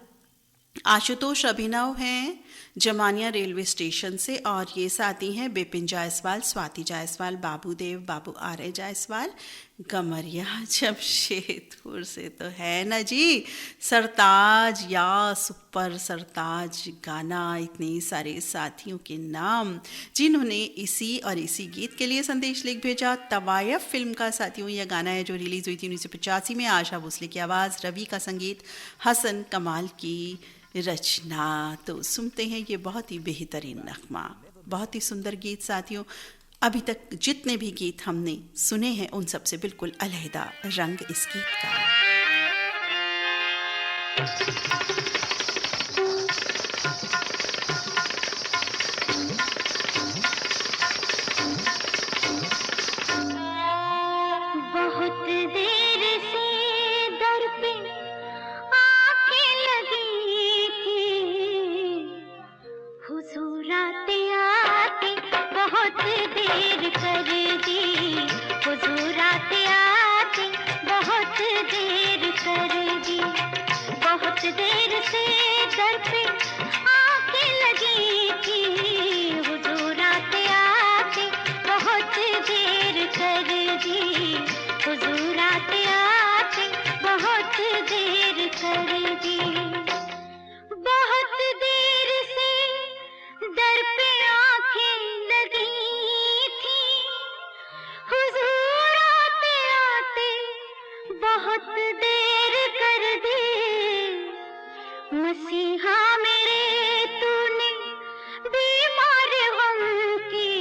आशुतोष अभिनव हैं जमानिया रेलवे स्टेशन से। और ये साथी हैं बिपिन जायसवाल, स्वाति जायसवाल, बाबूदेव, बाबू आर्य जायसवाल, गमरिया जमशेदपुर से। तो है ना जी, सरताज या सुपर सरताज गाना, इतने सारे साथियों के नाम जिन्होंने इसी गीत के लिए संदेश लिख भेजा। तवायफ फिल्म का साथियों यह गाना है जो रिलीज हुई थी 1985 में। आशा भोसले की आवाज़, रवि का संगीत, हसन कमाल की रचना। तो सुनते हैं ये बहुत ही बेहतरीन नगमा, बहुत ही सुंदर गीत साथियों। अभी तक जितने भी गीत हमने सुने हैं उन सबसे बिल्कुल अलहदा रंग इस गीत का। बहुत देर से दर पे आके लगी थी, हुजूर आते आते बहुत देर कर दी, हुजूर आते आते बहुत देर कर दी। बहुत देर से दर पे आके लगी थी, हुजूर आते आते बहुत देर कर दी, हुजूर आते आते बहुत देर कर दी। बहुत देर से दर पे आंखें लगी थी, हुजूर आते आते बहुत देर कर दी। मसीहा मेरे तूने बीमार हम की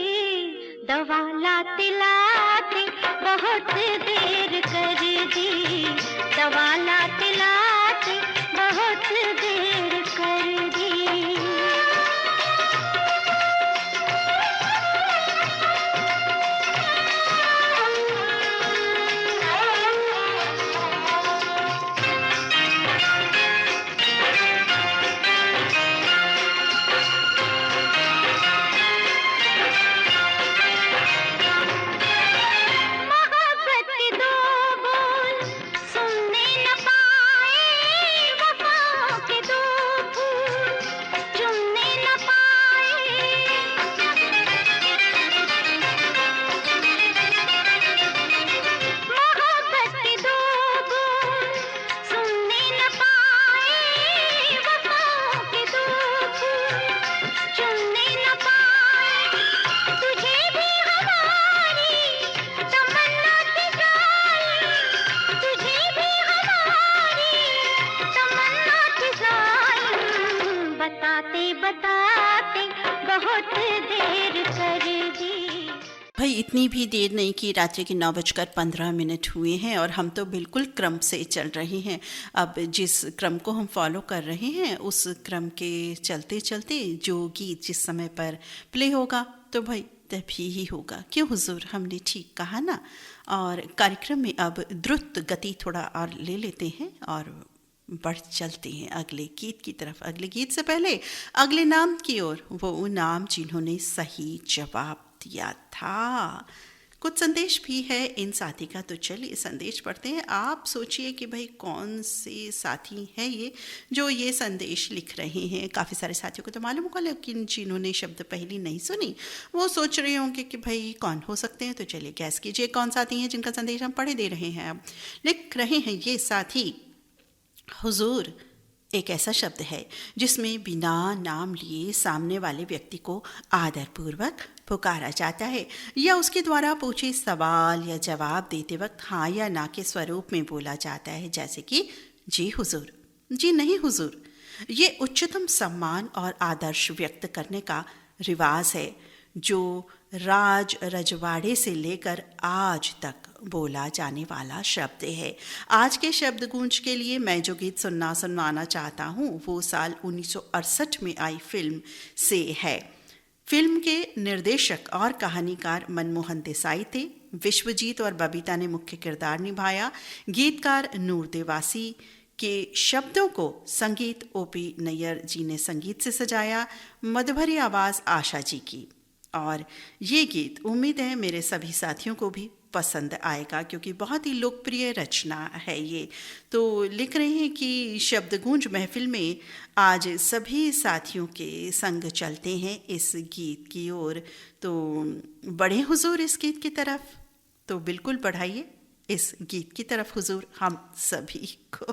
दवा लाते लाते बहुत देर कर दी, दवा लाते लाते बहुत देर कर दी। मोहब्बत दो बोल सुनने न पाए, भाई इतनी भी देर नहीं कि रात्रि के 9:15 हुए हैं और हम तो बिल्कुल क्रम से चल रहे हैं। अब जिस क्रम को हम फॉलो कर रहे हैं उस क्रम के चलते चलते जो गीत जिस समय पर प्ले होगा तो भाई तभी ही होगा। क्यों हुजूर, हमने ठीक कहा ना। और कार्यक्रम में अब द्रुत गति थोड़ा और ले लेते हैं और बढ़ चलते हैं अगले गीत की तरफ। अगले गीत से पहले अगले नाम की ओर, वो नाम जिन्होंने सही जवाब दिया था। कुछ संदेश भी है इन साथी का, तो चलिए संदेश पढ़ते हैं। आप सोचिए कि भाई कौन से साथी हैं ये जो ये संदेश लिख रहे हैं। काफ़ी सारे साथियों को तो मालूम होगा, लेकिन जिन्होंने शब्द पहली नहीं सुनी वो सोच रहे होंगे कि भाई कौन हो सकते हैं। तो चलिए गैस कीजिए कौन साथी हैं जिनका संदेश हम पढ़े दे रहे हैं। अब लिख रहे हैं ये साथी, हुजूर एक ऐसा शब्द है जिसमें बिना नाम लिए सामने वाले व्यक्ति को आदरपूर्वक पुकारा जाता है या उसके द्वारा पूछे सवाल या जवाब देते वक्त हाँ या ना के स्वरूप में बोला जाता है, जैसे कि जी हुजूर, जी नहीं हुजूर। ये उच्चतम सम्मान और आदर्श व्यक्त करने का रिवाज है जो रजवाड़े से लेकर आज तक बोला जाने वाला शब्द है। आज के शब्द गूंज के लिए मैं जो गीत सुनवाना चाहता हूँ वो साल 1968 में आई फिल्म से है। फिल्म के निर्देशक और कहानीकार मनमोहन देसाई थे। विश्वजीत और बबीता ने मुख्य किरदार निभाया। गीतकार नूर देवासी के शब्दों को संगीत ओपी नैयर जी ने संगीत से सजाया, मधुभरी आवाज़ आशा जी की। और ये गीत उम्मीद है मेरे सभी साथियों को भी पसंद आएगा क्योंकि बहुत ही लोकप्रिय रचना है ये। तो लिख रहे हैं कि शब्द गूंज महफिल में आज सभी साथियों के संग चलते हैं इस गीत की ओर। तो बढ़े हुजूर इस गीत की तरफ, तो बिल्कुल बढ़ाइए इस गीत की तरफ हुजूर हम सभी को।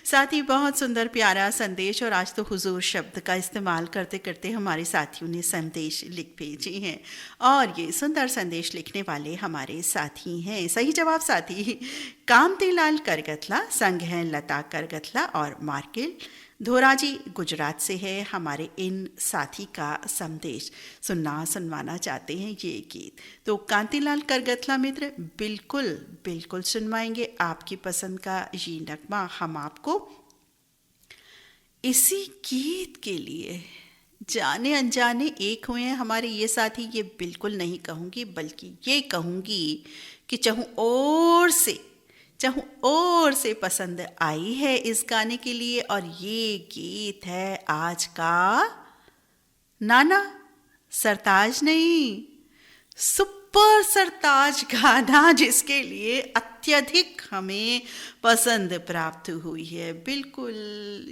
साथ ही बहुत सुंदर प्यारा संदेश, और आज तो हुजूर शब्द का इस्तेमाल करते करते हमारे साथियों ने संदेश लिख भेजे हैं। और ये सुंदर संदेश लिखने वाले हमारे साथी हैं, सही जवाब साथी कामतीलाल करगथला, संग हैं लता करगथला और मार्केल धोराजी गुजरात से है। हमारे इन साथी का संदेश सुनवाना चाहते हैं ये गीत। तो कांतिलाल करगथला मित्र बिल्कुल सुनवाएंगे आपकी पसंद का ये नगमा हम आपको। इसी गीत के लिए जाने अनजाने एक हुए हैं हमारे ये साथी। ये बिल्कुल नहीं कहूँगी बल्कि ये कहूँगी कि चाहूँ और से पसंद आई है इस गाने के लिए। और ये गीत है आज का नाना सरताज नहीं, सुपर सरताज गाना, जिसके लिए अत्यधिक हमें पसंद प्राप्त हुई है। बिल्कुल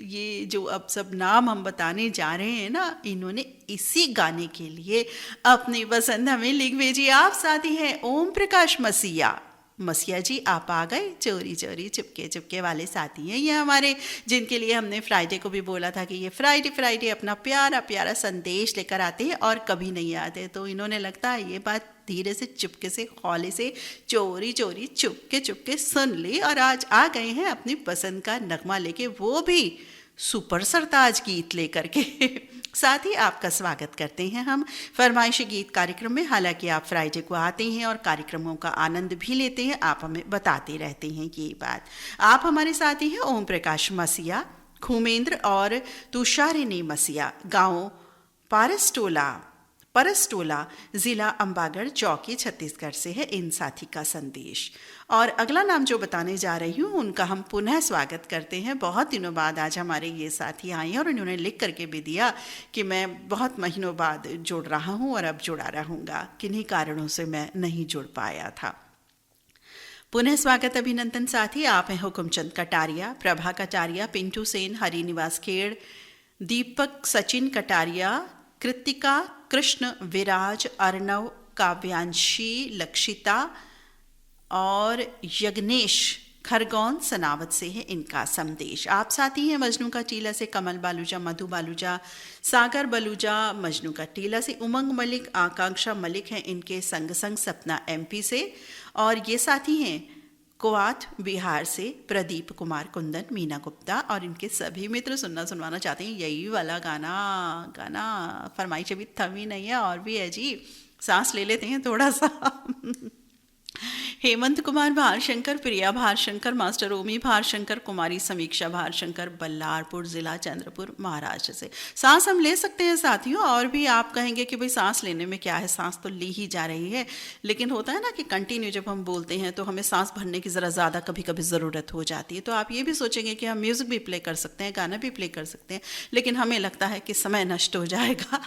ये जो अब सब नाम हम बताने जा रहे हैं ना, इन्होंने इसी गाने के लिए अपनी पसंद हमें लिख भेजी। आप साथी हैं ओम प्रकाश मसिया जी, आप आ गए। चोरी चुपके वाले साथी हैं ये हमारे, जिनके लिए हमने फ्राइडे को भी बोला था कि ये फ्राइडे अपना प्यारा संदेश लेकर आते हैं और कभी नहीं आते। तो इन्होंने लगता है ये बात धीरे से चुपके से हौले से चोरी चुपके सुन ली और आज आ गए हैं अपनी पसंद का नगमा लेके, वो भी सुपर सरताज गीत लेकर के। साथ ही आपका स्वागत करते हैं हम फरमाइशी गीत कार्यक्रम में। हालांकि आप फ्राइडे को आते हैं और कार्यक्रमों का आनंद भी लेते हैं, आप हमें बताते रहते हैं ये बात। आप हमारे साथी हैं ओम प्रकाश मसिया, खूमेंद्र और तुषारिनी मसिया, गांव परसटोला जिला अंबागढ़ चौकी छत्तीसगढ़ से है इन साथी का संदेश। और अगला नाम जो बताने जा रही हूँ उनका हम पुनः स्वागत करते हैं। बहुत दिनों बाद आज हमारे ये साथी आए हैं और इन्होंने लिख करके भी दिया कि मैं बहुत महीनों बाद जुड़ रहा हूँ और अब जुड़ा रहूँगा, किन्हीं कारणों से मैं नहीं जुड़ पाया था। पुनः स्वागत अभिनंदन साथी, आप हैं हुकुमचंद कटारिया, प्रभा कटारिया, पिंटू सेन, हरिनिवास खेड़, दीपक सचिन कटारिया, कृतिका, कृष्ण, विराज, अर्णव, काव्यांशी, लक्षिता और यज्ञेश खरगोन सनावत से है इनका संदेश। आप साथी हैं मजनू का टीला से कमल बालूजा, मधु बालूजा, सागर बालूजा, मजनू का टीला से उमंग मलिक, आकांक्षा मलिक हैं इनके संग सपना MP से। और ये साथी हैं कोआत बिहार से प्रदीप कुमार कुंदन, मीना गुप्ता और इनके सभी मित्र सुनवाना चाहते हैं यही वाला गाना। फरमाइश अभी थमी नहीं है और भी है जी। सांस ले लेते हैं थोड़ा सा। हेमंत कुमार भारशंकर, प्रिया भारशंकर, मास्टर ओमी भारशंकर, कुमारी समीक्षा भारशंकर, बल्लारपुर जिला, चंद्रपुर, महाराष्ट्र से। सांस हम ले सकते हैं साथियों, और भी आप कहेंगे कि भाई सांस लेने में क्या है, सांस तो ली ही जा रही है। लेकिन होता है ना कि कंटिन्यू जब हम बोलते हैं तो हमें सांस भरने की ज़रा ज़्यादा कभी कभी ज़रूरत हो जाती है। तो आप ये भी सोचेंगे कि हम म्यूज़िक भी प्ले कर सकते हैं, गाना भी प्ले कर सकते हैं, लेकिन हमें लगता है कि समय नष्ट हो जाएगा,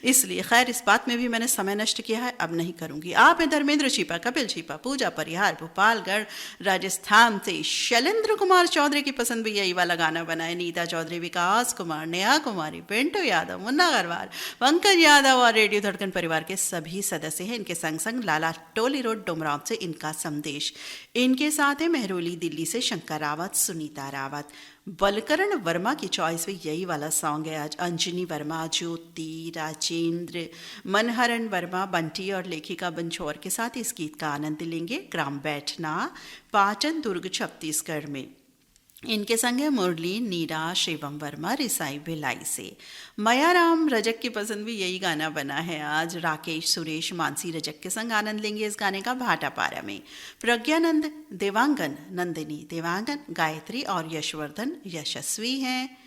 इसलिए खैर इस बात में भी मैंने समय नष्ट किया है, अब नहीं करूँगी। आप हैं धर्मेंद्र छिपा, कपिल छिपा, पूजा परिहार, भोपालगढ़, राजस्थान से। शैलेंद्र कुमार चौधरी की पसंद भी यही वाला गाना बनाए। नीता चौधरी, विकास कुमार, नेहा कुमारी, पिंटू यादव, मुन्ना गरवाल, पंकज यादव और रेडियो धड़कन परिवार के सभी सदस्य हैं। इनके संग संग लाला टोली रोड डुमराव से इनका संदेश। इनके साथ है मेहरौली दिल्ली से शंकर रावत, सुनीता रावत। बलकरण वर्मा की चॉइस भी यही वाला सॉन्ग है आज। अंजनी वर्मा, ज्योति, राजेंद्र, मनहरन वर्मा, बंटी और लेखिका बंछौर के साथ इस गीत का आनंद लेंगे। ग्राम बैठना, पाटन दुर्ग, छत्तीसगढ़ में। इनके संग है मुरली, नीरा, शिवम वर्मा, रिसाई भिलाई से। मयाराम रजक की पसंद भी यही गाना बना है आज। राकेश, सुरेश, मानसी रजक के संग आनंद लेंगे इस गाने का भाटापारा में। प्रज्ञानंद, देवांगन, नंदिनी, देवांगन, गायत्री और यशवर्धन यशस्वी हैं।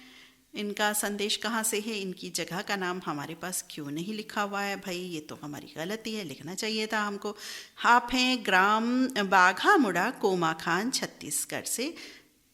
इनका संदेश कहाँ से है, इनकी जगह का नाम हमारे पास क्यों नहीं लिखा हुआ है भाई, ये तो हमारी गलती है, लिखना चाहिए था हमको। आप हैं ग्राम बाघामुड़ा, कोमाखान, छत्तीसगढ़ से।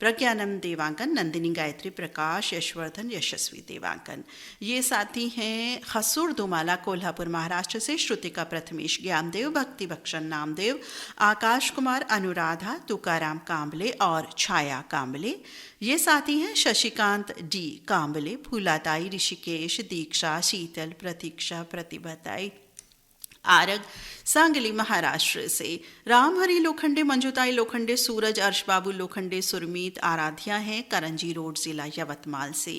प्रज्ञानंद देवांकन, नंदिनी, गायत्री, प्रकाश, यशवर्धन यशस्वी देवांकन। ये साथी हैं हसूर दुमाला, कोल्हापुर, महाराष्ट्र से। श्रुतिका प्रथमेश, ज्ञानदेव, भक्ति भक्षण नामदेव, आकाश कुमार, अनुराधा, तुकाराम कांबले और छाया कांबले। ये साथी हैं शशिकांत डी कांबले, फूलाताई, ऋषिकेश, दीक्षा, शीतल, प्रतीक्षा, प्रतिभाताई, आरग, सांगली, महाराष्ट्र से। रामहरि लोखंडे, मंजुताई लोखंडे, सूरज, अर्शबाबू लोखंडे, सुरमीत, आराध्या हैं करंजी रोड, जिला यवतमाल से।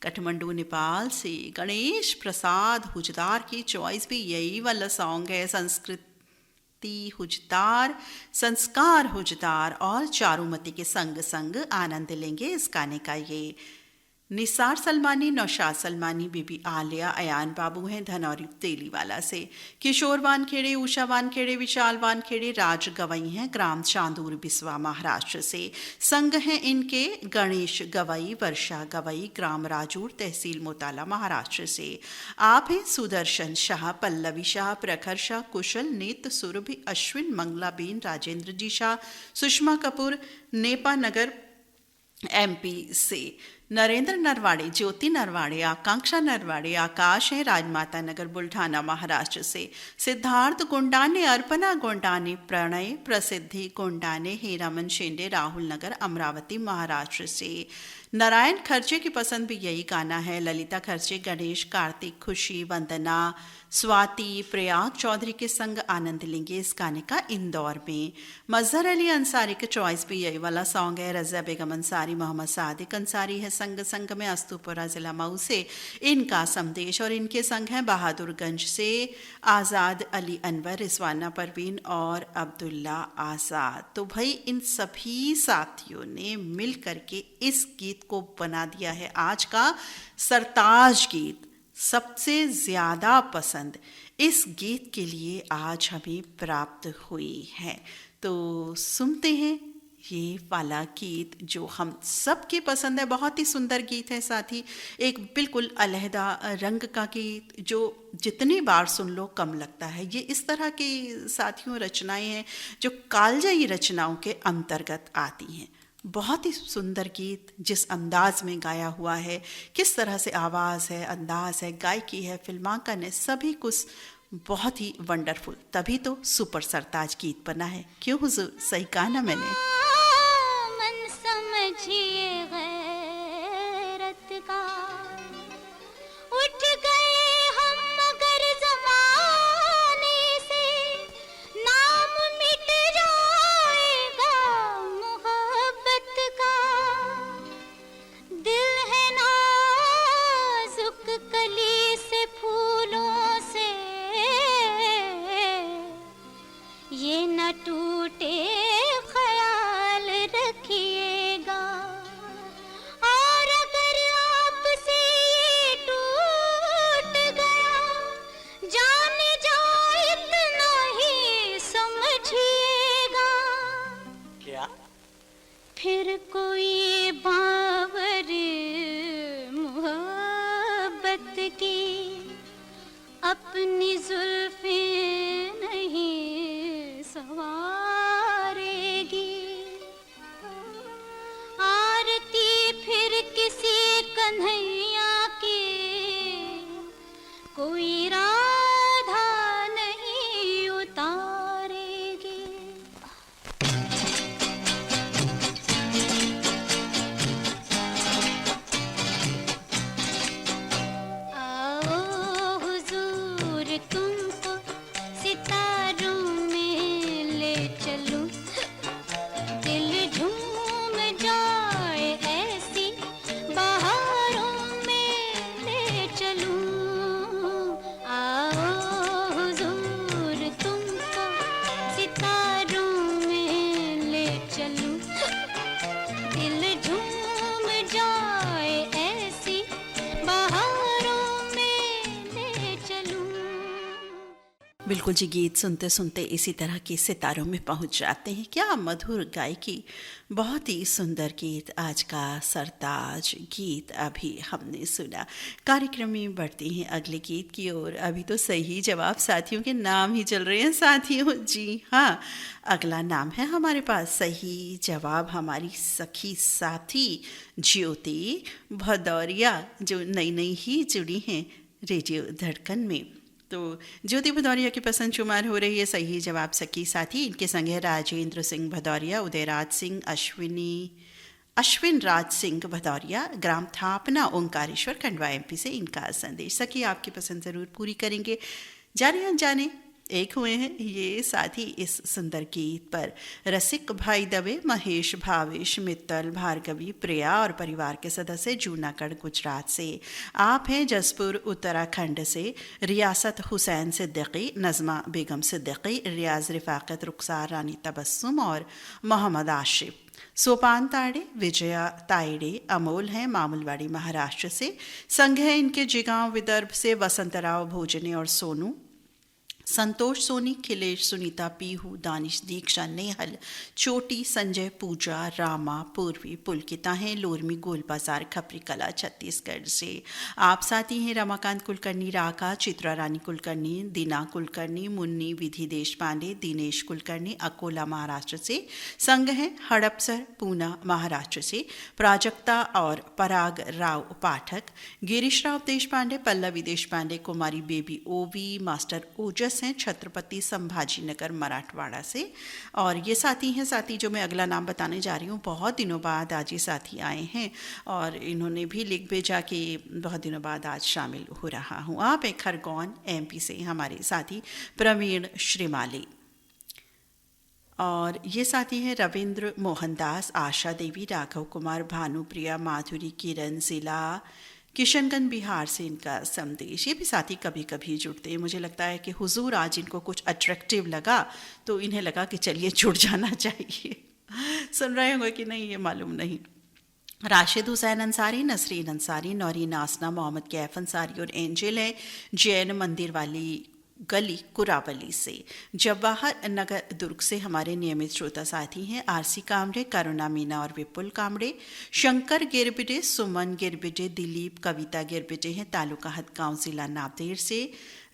काठमांडू, नेपाल से गणेश प्रसाद हुजदार की चॉइस भी यही वाला सॉन्ग है। संस्कृति हुजदार, संस्कार हुजदार और चारुमती के संग संग आनंद लेंगे इस गाने का। ये निसार सलमानी, नौशाद सलमानी, बीबी आलिया, अयान बाबू हैं धनौरी तेलीवाला से। किशोर वानखेड़े, उषा वानखेड़े, विशाल वानखेड़े, राज गवई हैं ग्राम चांदूर, बिस्वा, महाराष्ट्र से। संग हैं इनके गणेश गवई, वर्षा गवई, ग्राम राजूर, तहसील मोताला, महाराष्ट्र से। आप हैं सुदर्शन शाह, पल्लवी शाह, प्रखर शाह, कुशल, नेत, सुरभि, अश्विन, मंगलाबेन, राजेंद्र जी शाह, सुषमा कपूर, नेपा नगर, MP से। नरेंद्र नरवाड़े, ज्योति नरवाड़े, आकांक्षा नरवाड़े, आकाश है राजमाता नगर, बुल्ढाना, महाराष्ट्र से। सिद्धार्थ गुंडाने, अर्पणा गुंडाने, प्रणय, प्रसिद्धि गुंडाने, हीरामन शेंडे, राहुल नगर, अमरावती, महाराष्ट्र से। नारायण खर्चे की पसंद भी यही गाना है। ललिता खर्चे, गणेश, कार्तिक, खुशी, वंदना, स्वाति, प्रयाग चौधरी के संग आनंद लेंगे इस गाने का इंदौर में। मजहर अली अंसारी के चॉइस भी यही वाला सॉन्ग है। रज़ा बेगम अंसारी, मोहम्मद सादिक अंसारी है संग संग में, अस्तुपुरा जिला मऊ से इनका संदेश। और इनके संग हैं बहादुरगंज से आज़ाद अली अनवर, रिजवाना परवीन और अब्दुल्ला आज़ाद। तो भाई इन सभी साथियों ने मिल करके इस गीत को बना दिया है आज का सरताज गीत। सबसे ज़्यादा पसंद इस गीत के लिए आज हमें प्राप्त हुई है। तो सुनते हैं ये वाला गीत जो हम सबके पसंद है। बहुत ही सुंदर गीत है साथी, एक बिल्कुल अलहदा रंग का गीत जो जितनी बार सुन लो कम लगता है। ये इस तरह की साथियों रचनाएं हैं जो कालजयी रचनाओं के अंतर्गत आती हैं। बहुत ही सुंदर गीत जिस अंदाज में गाया हुआ है, किस तरह से आवाज़ है, अंदाज है, गायकी है, फिल्मांकन है, सभी कुछ बहुत ही वंडरफुल। तभी तो सुपर सरताज गीत बना है। क्यों हुजूर, सही कहा ना मैंने। मन समझिए गैरत का, उठ गए हम मगर ज़माने से, नाम मिट जाएगा मोहब्बत का। दिल है नाजुक कली से, फूलों से, ये न टूटे ख्याल रखिएगा। कोई बावर मोहब्बत की अपनी जुल्फे नहीं संवारेगी। आरती फिर किसी कन्हैया की कोई राधा नहीं उतारेगी। आओ हुजूर तुमको सितारों में ले चलूं, दिल झूम जाए ऐसी बहारों में ले चलूं। आओ हुजूर तुमको सितारों में ले चलूं, दिल झूम जाए ऐसी बहारों में ले चलूं। बिल्कुल जी, गीत सुनते सुनते इसी तरह के सितारों में पहुंच जाते हैं। क्या मधुर गायकी, बहुत ही सुंदर गीत। आज का सरताज गीत अभी हमने सुना। कार्यक्रम में बढ़ते हैं अगले गीत की ओर। अभी तो सही जवाब साथियों के नाम ही चल रहे हैं साथियों। जी हाँ, अगला नाम है हमारे पास। सही जवाब हमारी सखी साथी ज्योति भदौरिया, जो नई नई ही जुड़ी हैं रेडियो धड़कन में। तो ज्योति भदौरिया की पसंद शुमार हो रही है सही जवाब सखी साथी। इनके संग है राजेंद्र सिंह भदौरिया, उदयराज सिंह, अश्विन राज सिंह भदौरिया, ग्राम थापना ओंकारेश्वर खंडवा MP से इनका संदेश। सखी आपकी पसंद ज़रूर पूरी करेंगे। जाने अनजाने एक हुए हैं ये साथी इस सुंदर गीत पर। रसिक भाई दवे, महेश, भावेश, मित्तल, भार्गवी, प्रिया और परिवार के सदस्य जूनागढ़ गुजरात से। आप हैं जसपुर उत्तराखंड से। रियासत हुसैन सिद्दीकी, नज़मा बेगम सिद्दीकी, रियाज रिफाकत, रुखसार रानी तबस्सुम और मोहम्मद आशिफ। सोपान ताड़े, विजया ताइडे, अमोल हैं मामूलवाड़ी महाराष्ट्र से। संघ है इनके जिगांव विदर्भ से वसंतराव भोजने और सोनू, संतोष सोनी, खिलेश, सुनीता, पीहू, दानिश, दीक्षा, नेहल, चोटी, संजय, पूजा, रामा, पूर्वी, पुलकिता हैं लोरमी गोल बाजार खपरी कला छत्तीसगढ़ से। आप साथी हैं रमाकांत कुलकर्णी राका, चित्रा रानी कुलकर्णी, दीना कुलकर्णी, मुन्नी, विधि देश पांडे, दिनेश कुलकर्णी अकोला महाराष्ट्र से। संग हैं हड़पसर पूना महाराष्ट्र से। प्राजक्ता और पराग राव पाठक, गिरीश राव देश पांडे, पल्लवी देश पांडे, कुमारी बेबी ओवी, मास्टर ओजस हैं छत्रपति संभाजी नगर मराठवाड़ा से। और ये साथी हैं साथी जो मैं अगला नाम बताने जा रही हूँ, बहुत दिनों बाद आज ये साथी आए हैं और इन्होंने भी लिख भेजा कि बहुत दिनों बाद आज शामिल हो रहा हूँ। आप एक खरगोन MP से हमारे साथी प्रवीण श्रीमाली। और ये साथी हैं रविंद्र मोहनदास, आशा देवी, राघव कुमार, भानुप्रिया, माधुरी, किरण, जिला किशनगंज बिहार से इनका संदेश। ये भी साथी कभी कभी जुड़ते हैं। मुझे लगता है कि हुजूर आज इनको कुछ अट्रैक्टिव लगा तो इन्हें लगा कि चलिए जुड़ जाना चाहिए। सुन रहे होंगे कि नहीं ये मालूम नहीं। राशिद हुसैन अंसारी, नसरीन अंसारी, नौरीन आसना, मोहम्मद कैफ अंसारी और एंजल है जैन मंदिर वाली गली कुरावली से। जवाहर नगर दुर्ग से हमारे नियमित श्रोता साथी हैं RC कामरे, करुणा मीना और विपुल कामरे। शंकर गिरबिटे, सुमन गिरबिटे, दिलीप, कविता गिरबिटे हैं तालुका हदगांव जिला नादेर से।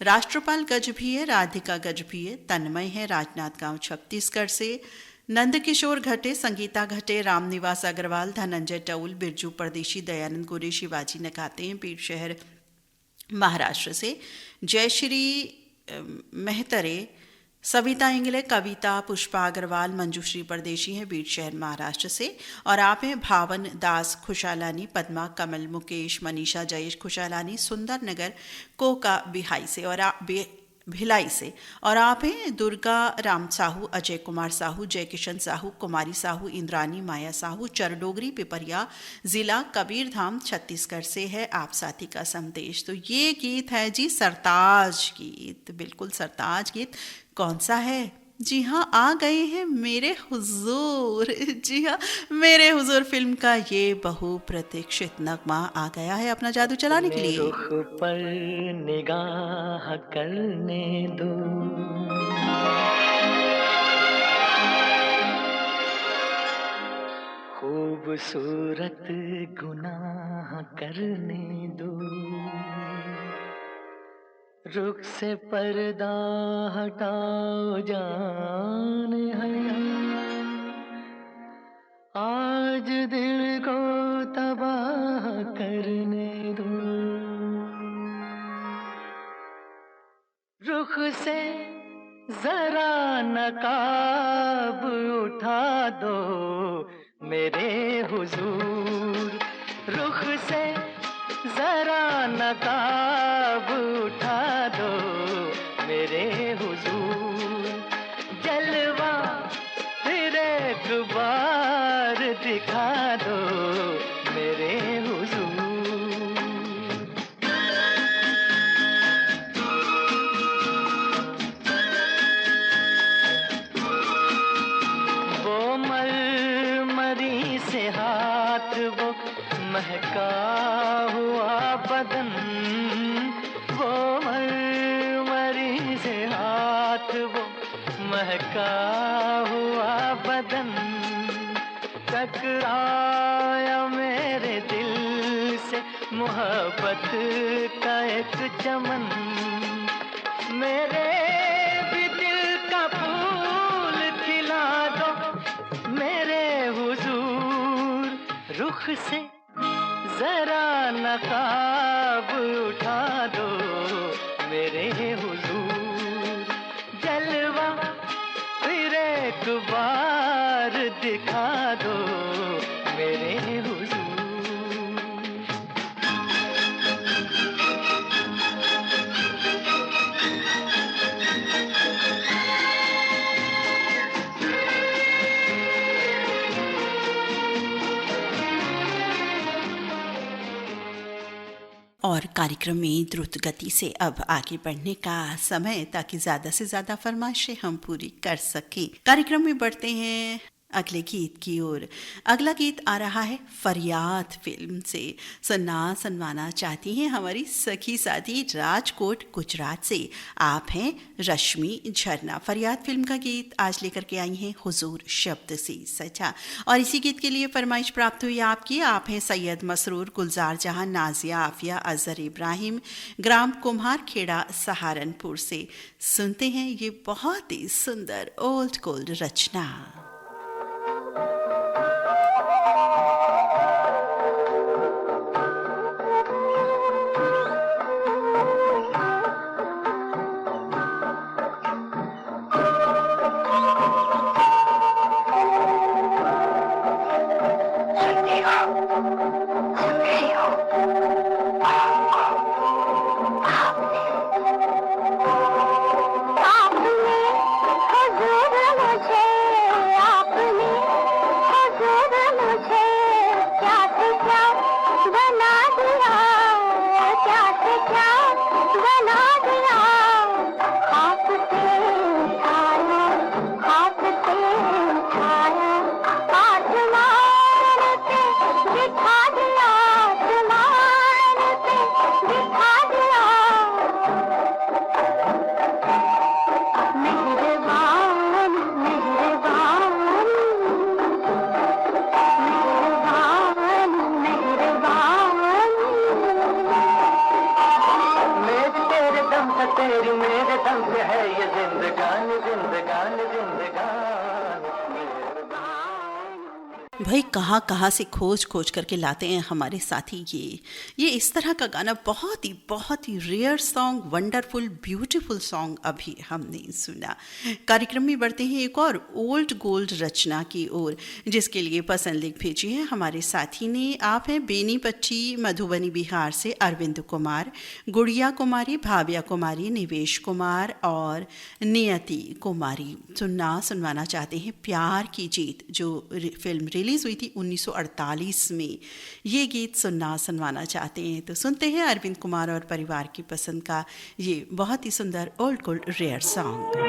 राष्ट्रपाल गज भी है, राधिका गज भी है, तन्मय है राजनांदगांव छत्तीसगढ़ से। नंदकिशोर घटे, संगीता घटे, रामनिवास अग्रवाल, धनंजय टउल, बिरजू परदेशी, दयानंद गोरे, शिवाजी नकाते हैं पीर शहर महाराष्ट्र से। जयश्री मेहतरे, सविता इंगले, कविता, पुष्पा अग्रवाल, मंजूश्री परदेशी हैं बीट शहर महाराष्ट्र से। और आप हैं भावन दास खुशालानी, पद्मा, कमल, मुकेश, मनीषा, जयेश खुशालानी, सुंदर नगर कोका बिहाई से और भिलाई से। और आप हैं दुर्गा राम साहू, अजय कुमार साहू, जय किशन साहू, कुमारी साहू, इंद्रानी, माया साहू, चरडोगरी पिपरिया जिला कबीरधाम छत्तीसगढ़ से है आप साथी का संदेश। तो ये गीत है जी सरताज गीत, बिल्कुल सरताज गीत। कौन सा है? जी हाँ, आ गए हैं मेरे हुजूर। जी हाँ, मेरे हुजूर फिल्म का ये बहुप्रतीक्षित नगमा आ गया है अपना जादू चलाने के लिए। रुख पर निगाह करने दो, खूबसूरत गुनाह करने दो, रुख से पर्दा हटाओ जान हया, आज दिल को तबाह करने दो, रुख से जरा नकाब उठा दो मेरे हुजूर, रुख से जरा नकाब उठा दो मेरे हुजूर, जलवा फिर एक बार दिखा दो मेरे हुजूर। वो मरमरी से हाथ, वो महका हुआ बदन, वो मरमरी से हाथ, वो महका हुआ बदन, टकराया मेरे दिल से मोहब्बत का एक चमन, मेरे भी दिल का फूल खिला दो मेरे हुजूर, रुख से जरा नकाब उठा दो मेरे हुजूर, जलवा फिर एक बार दिखा दो मेरे हुजूर। और कार्यक्रम में द्रुत गति से अब आगे बढ़ने का समय, ताकि ज़्यादा से ज़्यादा फरमाइशें हम पूरी कर सकें। कार्यक्रम में बढ़ते हैं अगले गीत की ओर। अगला गीत आ रहा है फरियाद फिल्म से। सुनवाना चाहती हैं हमारी सखी साथी राजकोट गुजरात से। आप हैं रश्मि झरना। फरियाद फिल्म का गीत आज लेकर के आई हैं हुजूर शब्द से सजा। और इसी गीत के लिए फरमाइश प्राप्त हुई आपकी। आप हैं सैयद मसरूर, गुलजार जहां, नाजिया, आफिया, अजहर इब्राहिम, ग्राम कुम्हार खेड़ा, सहारनपुर से। सुनते हैं ये बहुत ही सुंदर ओल्ड गोल्ड रचना। भाई कहाँ से खोज करके लाते हैं हमारे साथी ये इस तरह का गाना। बहुत ही rare song, wonderful beautiful song अभी हमने सुना। कार्यक्रम में बढ़ते हैं एक और ओल्ड गोल्ड रचना की ओर, जिसके लिए पसंद लिख भेजी है हमारे साथी ने। आप हैं बेनीपट्टी मधुबनी बिहार से अरविंद कुमार, गुड़िया कुमारी, भाव्या कुमारी, निवेश कुमार और नियति कुमारी। सुनवाना चाहते हैं प्यार की जीत, जो फिल्म रिलीज हुई थी 1948 में। ये गीत सुनवाना चाहते हैं तो सुनते हैं अरविंद कुमार और परिवार की पसंद का ये बहुत ही सुंदर ओल्ड गोल्ड रेयर सॉन्ग।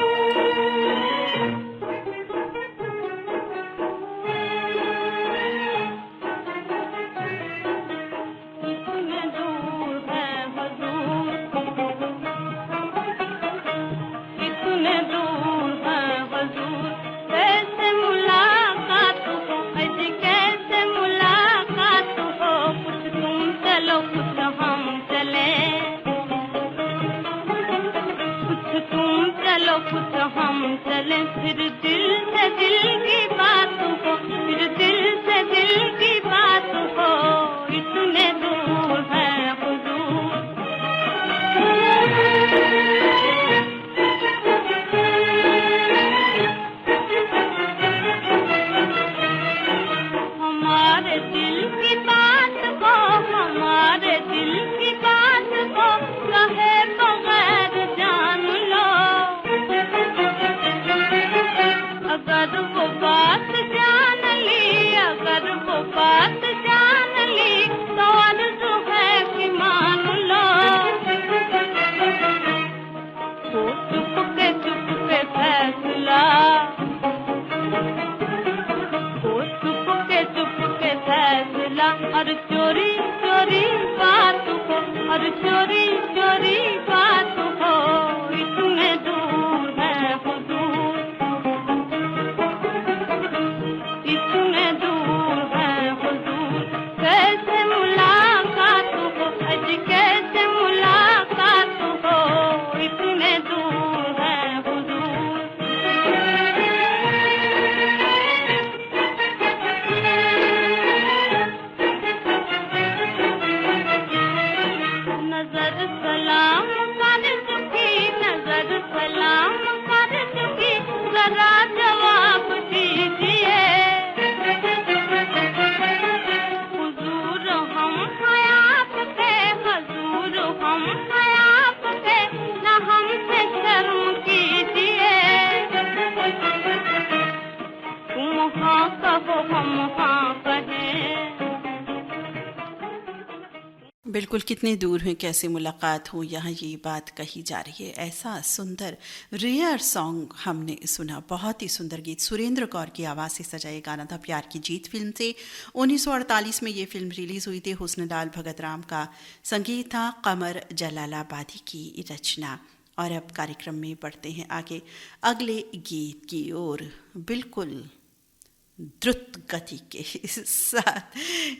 कैसे चलो कुछ हम चलें, फिर दिल से दिल की बात हो, फिर दिल से दिल की बात हो, इतने दूर है हुजूर। हमारे दिल की बात को, हमारे दिल की बात को कहे बगैर जान लो, अगर वो बात जान ली, अगर वो बात जान ली तो अर्ज़ है कि मान लो। तो चुप के फैसला, चुप के फैसला, और चोरी चोरी बात हो, और चोरी चोरी बात हो, इतने दूर है हुजूर, इतने दूर है हुजूर। कैसे मुलाकात हो, आज कैसे मुलाकात हो, इतने दूर है हुजूर। नजर सलाम कर चुकी, नजर सलाम कर चुकी, जरा जवाब दीजिए हुजूर, हम हैं आपके, हुजूर हम हैं आपके, न हमसे शर्म कीजिए। तुम हाँ कहो हम हाँ कहें। बिल्कुल, कितने दूर हैं कैसे मुलाकात हो, यहाँ ये बात कही जा रही है। ऐसा सुंदर रेयर सॉन्ग हमने सुना, बहुत ही सुंदर गीत। सुरेंद्र कौर की आवाज़ से सजा ये गाना था प्यार की जीत फिल्म से। 1948 में ये फिल्म रिलीज़ हुई थी। हुस्नलाल भगत राम का संगीत था, कमर जलालाबादी की रचना। और अब कार्यक्रम में बढ़ते हैं आगे अगले गीत की ओर, बिल्कुल द्रुत गति के साथ।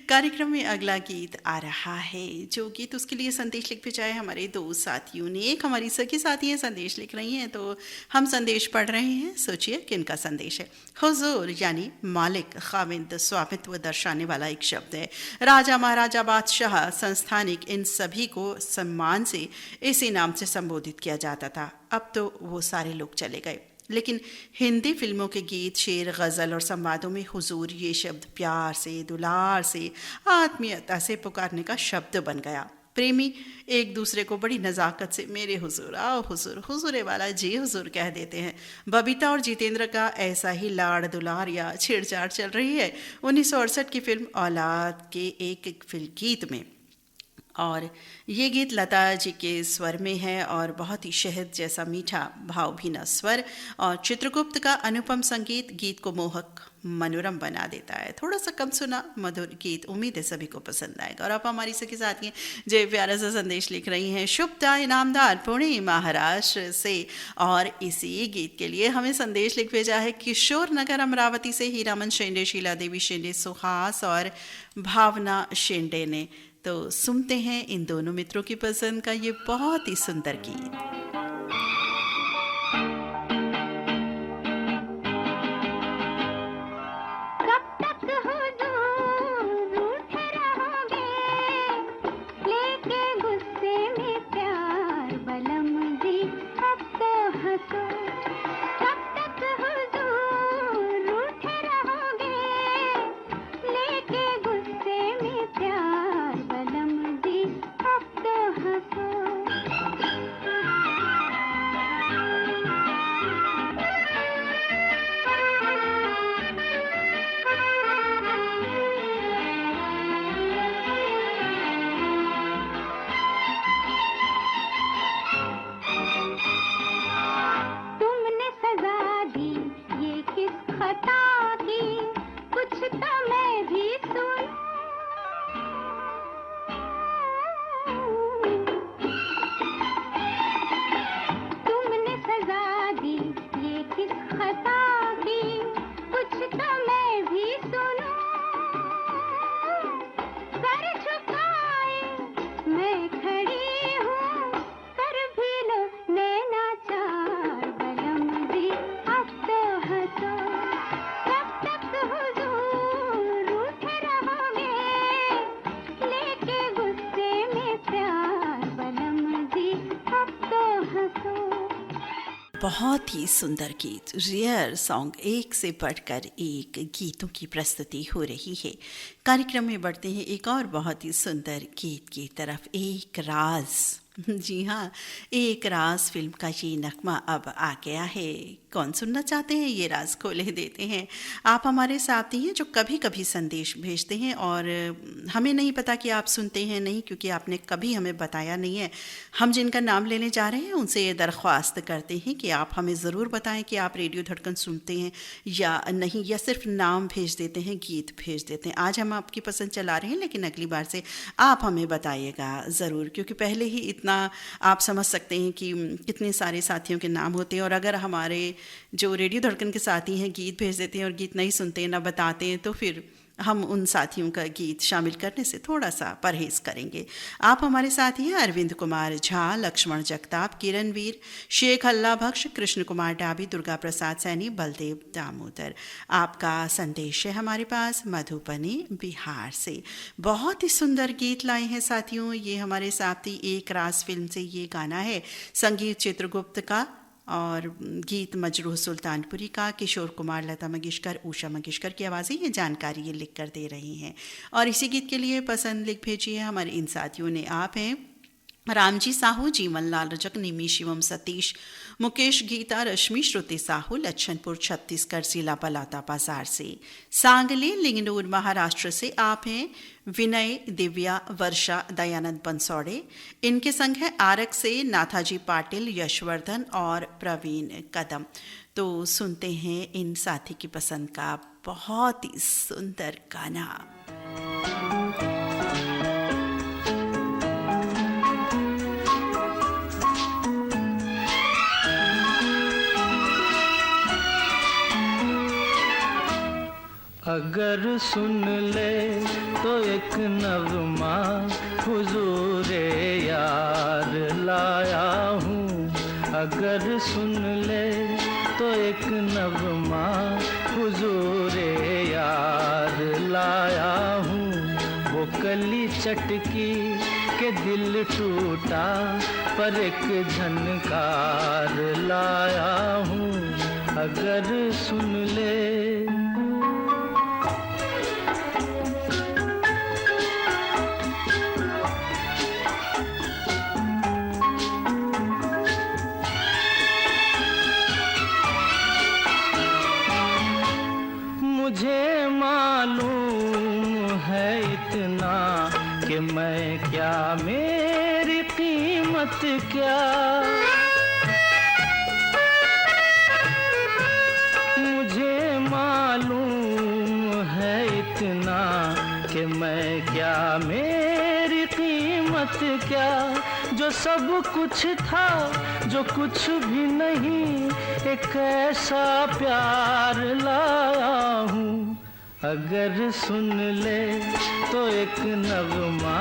कार्यक्रम में अगला गीत आ रहा है, जो गीत उसके लिए संदेश लिख भेजा है हमारे दो साथियों ने। एक हमारी सखी साथी है, संदेश लिख रही हैं, तो हम संदेश पढ़ रहे हैं। सोचिए किनका संदेश है। हुजूर यानी मालिक, खाविंद, स्वामित्व दर्शाने वाला एक शब्द है। राजा, महाराजा, बादशाह, संस्थानिक, इन सभी को सम्मान से इसी नाम से संबोधित किया जाता था। अब तो वो सारे लोग चले गए, लेकिन हिंदी फिल्मों के गीत, शेर, गज़ल और संवादों में हुजूर ये शब्द प्यार से, दुलार से, आत्मीयता से पुकारने का शब्द बन गया। प्रेमी एक दूसरे को बड़ी नज़ाकत से मेरे हुजूर, आओ हुजूर, हुजूरे वाला जी हुजूर कह देते हैं। बबीता और जितेंद्र का ऐसा ही लाड़ दुलार या छेड़छाड़ चल रही है 1968 की फिल्म औलाद के एक फिल्म गीत में। और ये गीत लता जी के स्वर में है और बहुत ही शहद जैसा मीठा भावभीना स्वर और चित्रगुप्त का अनुपम संगीत गीत को मोहक मनोरम बना देता है। थोड़ा सा कम सुना मधुर गीत, उम्मीद है सभी को पसंद आएगा। और आप हमारी सखी साथी जो प्यारा सा संदेश लिख रही हैं, शुभता इनामदार पुणे महाराष्ट्र से, और इसी गीत के लिए हमें संदेश लिख भेजा है किशोर नगर अमरावती से हीरामन शेंडे, शीला देवी शेंडे, सुहास और भावना शेंडे ने। तो सुनते हैं इन दोनों मित्रों की पसंद का ये बहुत ही सुंदर गीत। बहुत ही सुंदर गीत, रेयर सॉन्ग, एक से बढ़कर एक गीतों की प्रस्तुति हो रही है। कार्यक्रम में बढ़ते हैं एक और बहुत ही सुंदर गीत की तरफ, एक राज। जी हाँ, एक राज फिल्म का ये नगमा अब आ गया है। कौन सुनना चाहते हैं ये राज खोले देते हैं। आप हमारे साथी हैं जो कभी कभी संदेश भेजते हैं और हमें नहीं पता कि आप सुनते हैं नहीं, क्योंकि आपने कभी हमें बताया नहीं है। हम जिनका नाम लेने जा रहे हैं उनसे ये दरख्वास्त करते हैं कि आप हमें ज़रूर बताएं कि आप रेडियो धड़कन सुनते हैं या नहीं, या सिर्फ नाम भेज देते हैं, गीत भेज देते हैं। आज हम आपकी पसंद चला रहे हैं, लेकिन अगली बार से आप हमें बताइएगा ज़रूर, क्योंकि पहले ही इतना आप समझ सकते हैं कि कितने सारे साथियों के नाम होते हैं। और अगर हमारे जो रेडियो धड़कन के साथी हैं गीत भेज देते हैं और गीत नहीं सुनते हैं, ना बताते हैं, तो फिर हम उन साथियों का गीत शामिल करने से थोड़ा सा परहेज़ करेंगे। आप हमारे साथी हैं अरविंद कुमार झा, लक्ष्मण जगताप, किरण वीर, शेख अल्लाह बख्श, कृष्ण कुमार डाबी, दुर्गा प्रसाद सैनी, बलदेव दामोदर। आपका संदेश है हमारे पास मधुबनी बिहार से। बहुत ही सुंदर गीत लाए हैं साथियों ये हमारे साथी। एक राज फिल्म से ये गाना है, संगीत चित्रगुप्त का और गीत मजरूह सुल्तानपुरी का, किशोर कुमार, लता मंगेशकर, उषा मंगेशकर की आवाज़ें ये जानकारी ये लिख कर दे रही हैं। और इसी गीत के लिए पसंद लिख भेजी है हमारे इन साथियों ने। आप हैं रामजी साहू, जीवन लाल रजक, निमी, शिवम, सतीश, मुकेश, गीता, रश्मि, श्रुति साहू, लच्छनपुर छत्तीसगढ़ जिला बलौदा बाजार से। सांगली लिंगनूर महाराष्ट्र से आप हैं विनय, दिव्या, वर्षा, दयानंद बंसौड़े। इनके संग है आरक से नाथाजी पाटिल, यशवर्धन और प्रवीण कदम। तो सुनते हैं इन साथी की पसंद का बहुत ही सुंदर गाना। अगर सुन ले तो एक नगमा हुजूरे यार लाया हूँ। अगर सुन ले तो एक नगमा हुजूरे यार लाया हूँ। वो कली चटकी के दिल टूटा पर एक झनकार लाया हूँ। अगर सुन ले मुझे मालूम है इतना कि मैं क्या, मेरी कीमत क्या। मुझे मालूम है इतना कि मैं क्या, मेरी कीमत क्या। जो सब कुछ था, जो कुछ भी नहीं, एक ऐसा प्यार लाया हूँ। अगर सुन ले तो एक नगमा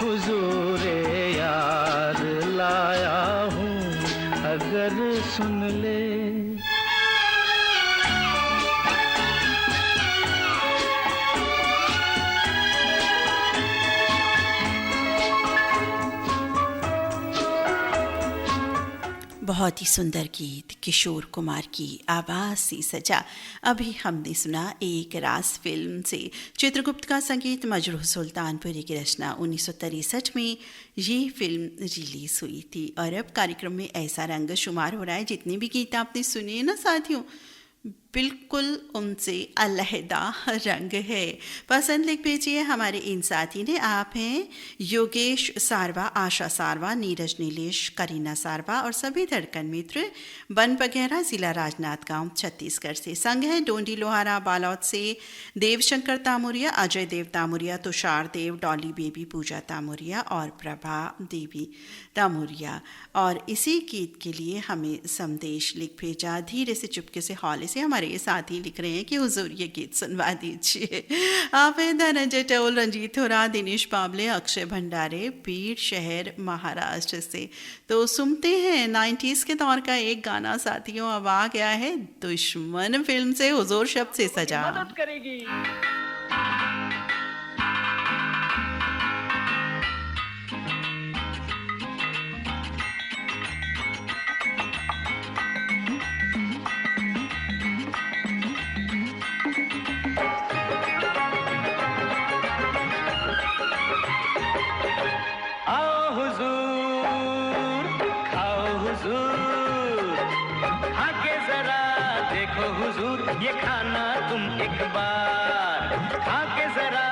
हुजूरे यार लाया हूँ। अगर सुन ले बहुत ही सुंदर गीत, किशोर कुमार की आवाज़ से सजा। अभी हमने सुना एक राज फिल्म से चित्रगुप्त का संगीत, मजरूह सुल्तानपुरी की रचना। 1963 में ये फिल्म रिलीज़ हुई थी। और अब कार्यक्रम में ऐसा रंग शुमार हो रहा है, जितने भी गीत आपने सुने हैं ना साथियों, बिल्कुल उनसे अलहदा रंग है। पसंद लिख भेजिए हमारे इन साथी ने। आप हैं योगेश सारवा, आशा सारवा, नीरज नीलेश, करीना सारवा और सभी धड़कन मित्र, बन बघेरा, जिला राजनांदगांव, छत्तीसगढ़ से। संग है डोंडी लोहारा बालौद से देवशंकर तामुरिया, अजय देव तामुरिया, तुषार देव, डॉली बेबी, पूजा तामुरिया और प्रभा देवी तामुरिया। और इसी गीत के लिए हमें संदेश लिख भेजा धीरे से चुपके से हौले से। हमारे साथी लिख रहे हैं कि हुजूर ये गीत सुनवा दीजिए। आप हैं धनंजय टोल, रंजीत होरा, दिनेश पावले, अक्षय भंडारे, बीड़ शहर महाराष्ट्र से। तो सुनते हैं 90s के दौर का एक गाना साथियों। अब आ गया है दुश्मन फिल्म से, हुजूर शब्द से सजा। मदद करेगी। हुजूर, खा के जरा देखो हुजूर, ये खाना तुम एक बार, खा के जरा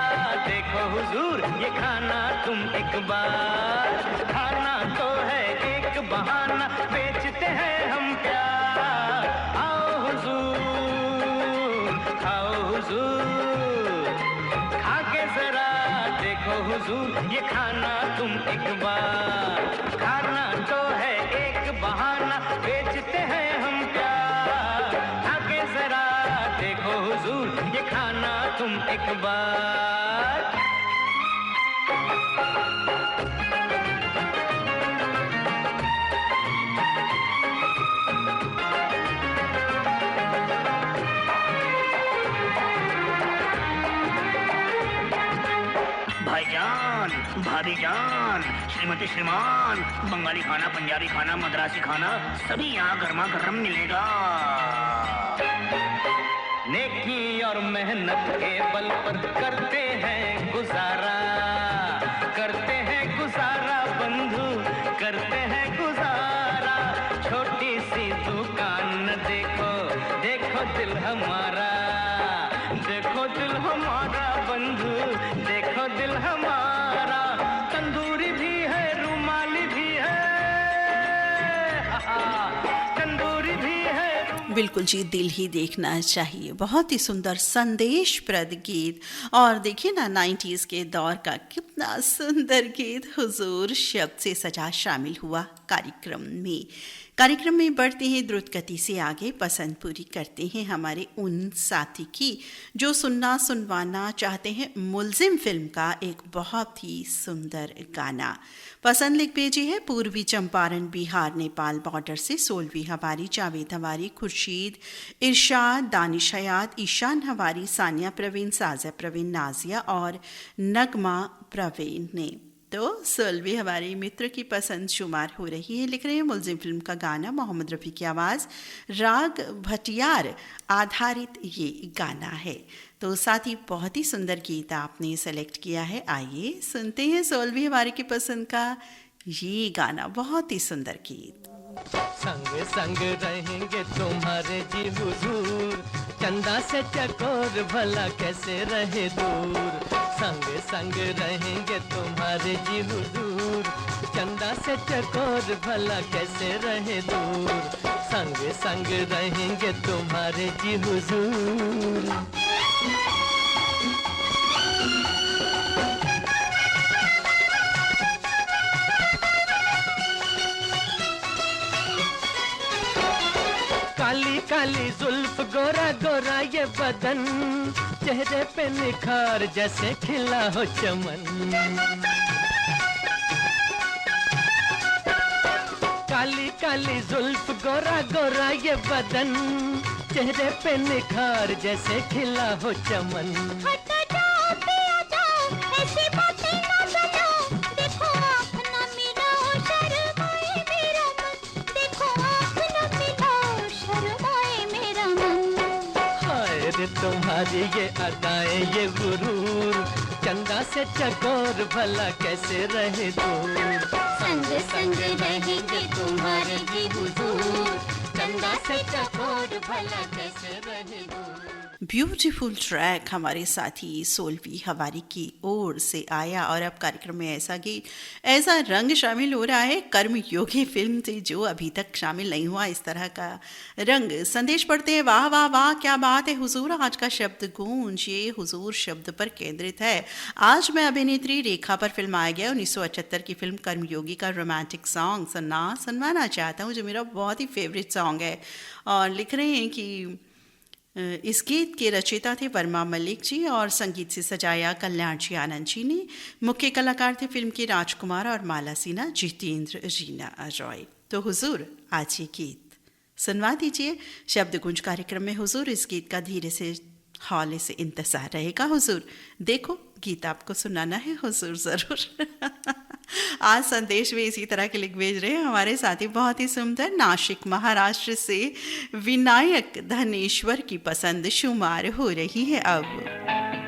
देखो हुजूर, ये खाना तुम एक बार। खाना तो है एक बहाना, बेचते हैं हम प्यार। आओ हुजूर, खाओ हुजूर, खा के जरा देखो हुजूर, ये खाना तुम एक बार। खाना तो है एक बहाना, बेचते हैं हम प्यार। खा के जरा देखो हुजूर, ये खाना तुम एक बार। भाईजान, भाभीजान, श्रीमती श्रीमान, बंगाली खाना, पंजाबी खाना, मद्रासी खाना, सभी यहाँ गर्मा गर्म मिलेगा। नेकी और मेहनत के बल पर करते हैं गुजारा, करते हैं गुजारा बंधु, करते हैं गुजारा। छोटी सी दुकान देखो, देखो दिल हमारा, देखो दिल हमारा बंधु, देखो दिल हमारा। तंदूरी भी है, रुमाली भी है, तंदूरी भी है। बिल्कुल जी, दिल ही देखना चाहिए। बहुत ही सुंदर संदेशप्रद गीत। और देखिए ना, 90s के दौर का कितना सुंदर गीत हुजूर शब्द से सजा शामिल हुआ कार्यक्रम में बढ़ते हैं द्रुत गति से आगे। पसंद पूरी करते हैं हमारे उन साथी की जो सुनवाना चाहते हैं मुल्जिम फिल्म का एक बहुत ही सुंदर गाना। पसंद लिख भेजी है पूर्वी चंपारण बिहार नेपाल बॉर्डर से सोलवी हवारी, जावेद हवारी, खुर्शीद, इरशाद, दानिश हयात, ईशान हवारी, सानिया प्रवीण, साजिया प्रवीण, नाजिया और नगमा प्रवीण ने। तो सोलवी हमारी मित्र की पसंद शुमार हो रही है। लिख रहे हैं मुल्जिम फिल्म का गाना, मोहम्मद रफ़ी की आवाज़, राग भटियार आधारित ये गाना है। तो साथ ही बहुत ही सुंदर गीत आपने सेलेक्ट किया है। आइए सुनते हैं सोलवी हमारी की पसंद का ये गाना, बहुत ही सुंदर गीत। संग संग रहेंगे तुम्हारे जी हुजूर, चंदा से चकोर भला कैसे रहे दूर। संग संग रहेंगे तुम्हारे जी हुजूर, चंदा से चकोर भला कैसे रहे दूर। संग संग रहेंगे तुम्हारे जी हुजूर। काली काली जुल्फ, गोरा गोरा ये बदन, चेहरे पे निखार जैसे खिला हो चमन। काली काली जुल्फ, गोरा गोरा ये बदन, चेहरे पे निखार जैसे खिला हो चमन। तुम्हारी ये अदाएं ये गुरूर, चंदा से चकोर भला कैसे रहे दूर। संग संग रहेंगे तुम्हारे जी हुजूर, चंदा से चकोर भला कैसे रहे दूर। ब्यूटीफुल ट्रैक हमारे साथी सोलवी हवारी की ओर से आया। और अब कार्यक्रम में ऐसा रंग शामिल हो रहा है कर्मयोगी फिल्म से, जो अभी तक शामिल नहीं हुआ इस तरह का रंग। संदेश पढ़ते हैं, वाह वाह वाह क्या बात है हुजूर, आज का शब्द गूंज ये हुजूर शब्द पर केंद्रित है। आज मैं अभिनेत्री रेखा पर फिल्माया गया 1978 की फिल्म कर्मयोगी का रोमांटिक सॉन्ग सुनवाना चाहता हूँ, जो मेरा बहुत ही फेवरेट सॉन्ग है। और लिख रहे हैं कि इस गीत के रचयिता थे वर्मा मलिक जी और संगीत से सजाया कल्याण जी आनंद जी ने। मुख्य कलाकार थे फिल्म के राजकुमार और माला सिन्हा, जितेंद्र, रीना रॉय। तो हुजूर आज ये गीत सुनवा दीजिए। शब्द गुंज कार्यक्रम में हुजूर इस गीत का धीरे से हौले से इंतजार रहेगा। हुजूर देखो गीत आपको सुनाना है हुजूर ज़रूर। आज संदेश में इसी तरह के लिख भेज रहे हैं हमारे साथी, बहुत ही सुंदर, नासिक महाराष्ट्र से विनायक धनेश्वर की पसंद शुमार हो रही है। अब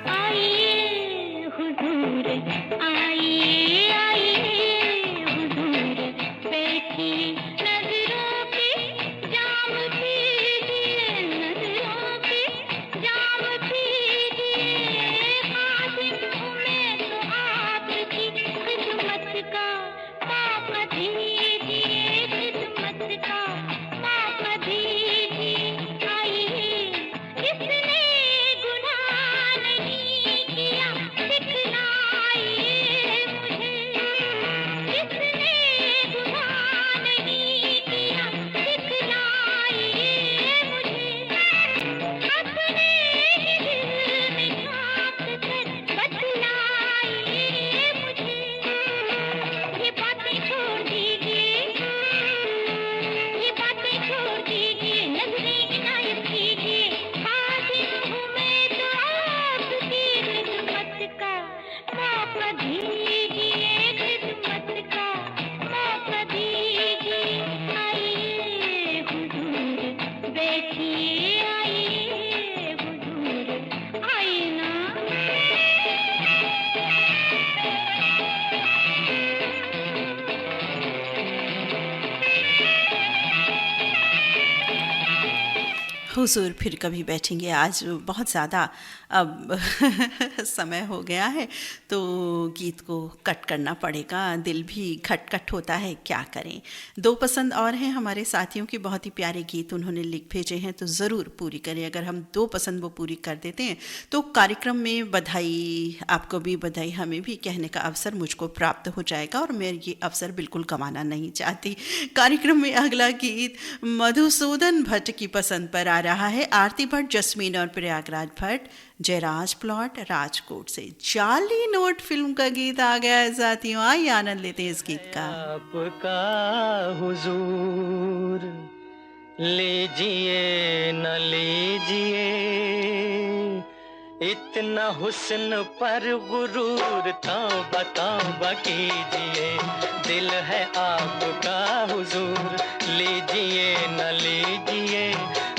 आइए हुजूर, आइए आइए हुजूर, बैठी नजरों हुजूर फिर कभी बैठेंगे। आज बहुत ज़्यादा अब समय हो गया है तो गीत को कट करना पड़ेगा। दिल भी खटखट होता है, क्या करें। दो पसंद और हैं हमारे साथियों की, बहुत ही प्यारे गीत उन्होंने लिख भेजे हैं, तो ज़रूर पूरी करें। अगर हम दो पसंद वो पूरी कर देते हैं तो कार्यक्रम में बधाई, आपको भी बधाई, हमें भी कहने का अवसर मुझको प्राप्त हो जाएगा और मैं ये अवसर बिल्कुल गंवाना नहीं चाहती। कार्यक्रम में अगला गीत मधुसूदन भट्ट की पसंद पर आ रहा है। आरती भट्ट, जस्मीन और प्रयागराज भट्ट, जयराज प्लॉट, राजकोट से। जाली नोट फिल्म का गीत आ गया है साथियों, आइए आनंद लेते हैं इस गीत का। आपका हुजूर लीजिए न लीजिए, इतना हुस्न पर गुरूर तौबा तौबा कीजिए। दिल है आपका हुजूर लीजिए न लीजिए,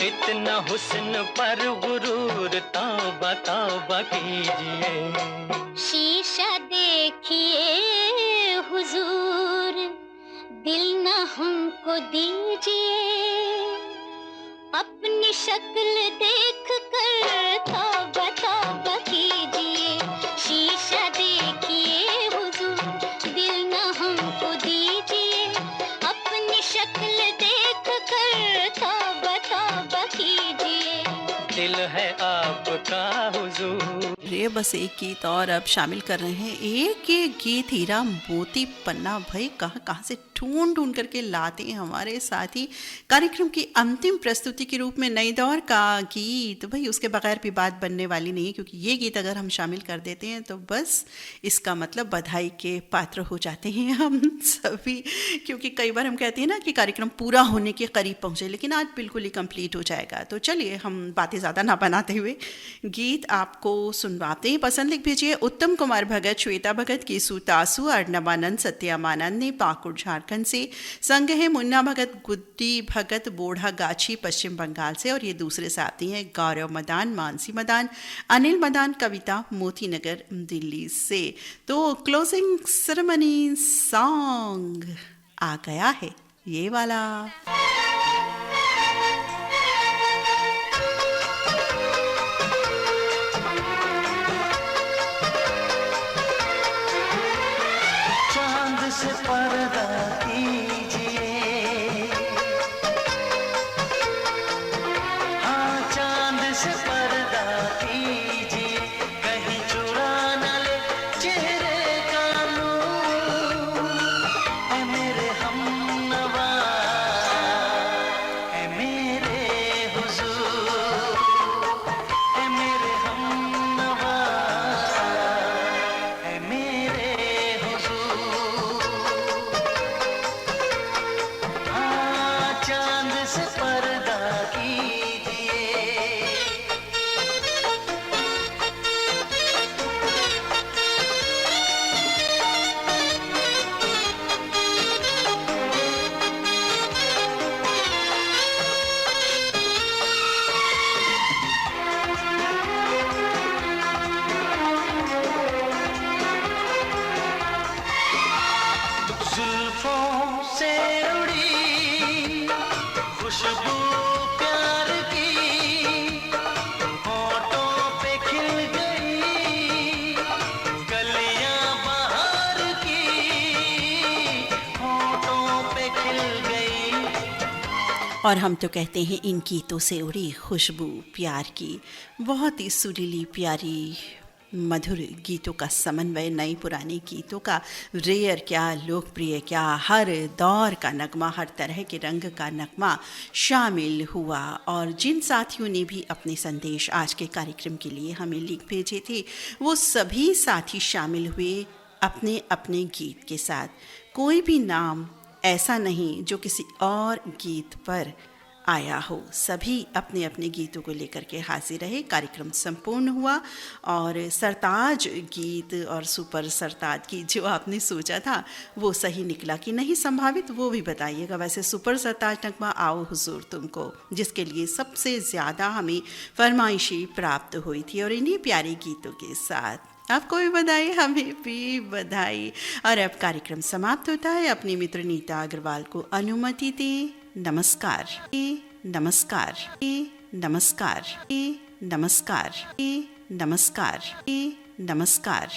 इतना हुस्न पर गुरूर तौबा तौबा कीजिए। शीशा देखिए हुजूर, दिल न हमको दीजिए, अपनी शक्ल देख कर तौबा तौबा कीजिए। शीशा देखिए हुजूर, दिल न हमको दीजिए, अपनी शक्ल देख कर तौबा तौबा कीजिए। दिल है आपका हुजूर। ये बस एक गीत और अब शामिल कर रहे हैं। एक एक गीत हीरा मोती पन्ना भाई कहाँ कहाँ से ढूंढ ढूंढ करके लाते हैं हमारे साथी। कार्यक्रम की अंतिम प्रस्तुति के रूप में नई दौर का गीत, भाई उसके बगैर भी बात बनने वाली नहीं है, क्योंकि ये गीत अगर हम शामिल कर देते हैं तो बस इसका मतलब बधाई के पात्र हो जाते हैं हम सभी। क्योंकि कई बार हम कहते हैं ना कि कार्यक्रम पूरा होने के करीब पहुँचे, लेकिन आज बिल्कुल ही कंप्लीट हो जाएगा। तो चलिए हम बातें ज़्यादा ना बनाते हुए गीत आपको सुनवाते हैं। पसंद लिख भेजिए उत्तम कुमार भगत, श्वेता भगत, केसु तासु, अर्णवानंद, सत्यामानंद ने पाकुड़ झारखंड से। संग है मुन्ना भगत, गुड्डी भगत, बोढ़ा गाछी पश्चिम बंगाल से। और ये दूसरे साथी हैं गौरव मदान, मानसी मदान, अनिल मदान, कविता मोती नगर दिल्ली से। तो क्लोजिंग सेरेमनी सॉन्ग आ गया है ये वाला। से पर्दा कीजिए, हाँ चांद से पर्दा कीजिए, कहीं चुरा न ले चेहरे का नूर। ऐ मेरे हमनवा, ऐ मेरे हुजूर, ऐ मेरे हमनवा, ऐ मेरे से पर्दा कीजिए। जुल्फों से उड़ी खुशबू प्यार की, होठों पे खिल गई कलियां बहार की, होठों पे खिल गई। और हम तो कहते हैं इन गीतों से उड़ी खुशबू प्यार की। बहुत ही सुरीली प्यारी मधुर गीतों का समन्वय, नई पुराने गीतों का, रेयर क्या लोकप्रिय क्या, हर दौर का नगमा, हर तरह के रंग का नगमा शामिल हुआ। और जिन साथियों ने भी अपने संदेश आज के कार्यक्रम के लिए हमें लिख भेजे थे, वो सभी साथी शामिल हुए अपने अपने गीत के साथ। कोई भी नाम ऐसा नहीं जो किसी और गीत पर आया हो, सभी अपने अपने गीतों को लेकर के हाजिर रहे। कार्यक्रम संपूर्ण हुआ और सरताज गीत और सुपर सरताज गीत जो आपने सोचा था वो सही निकला कि नहीं संभावित, वो भी बताइएगा। वैसे सुपर सरताज नगमा आओ हुजूर तुमको, जिसके लिए सबसे ज़्यादा हमें फरमाइशी प्राप्त हुई थी, और इन्हीं प्यारे गीतों के साथ आपको भी बधाई, हमें भी बधाई। और अब कार्यक्रम समाप्त होता है। अपनी मित्र नीता अग्रवाल को अनुमति दें। नमस्कार, नमस्कार, नमस्कार, नमस्कार, नमस्कार, नमस्कार, नमस्कार।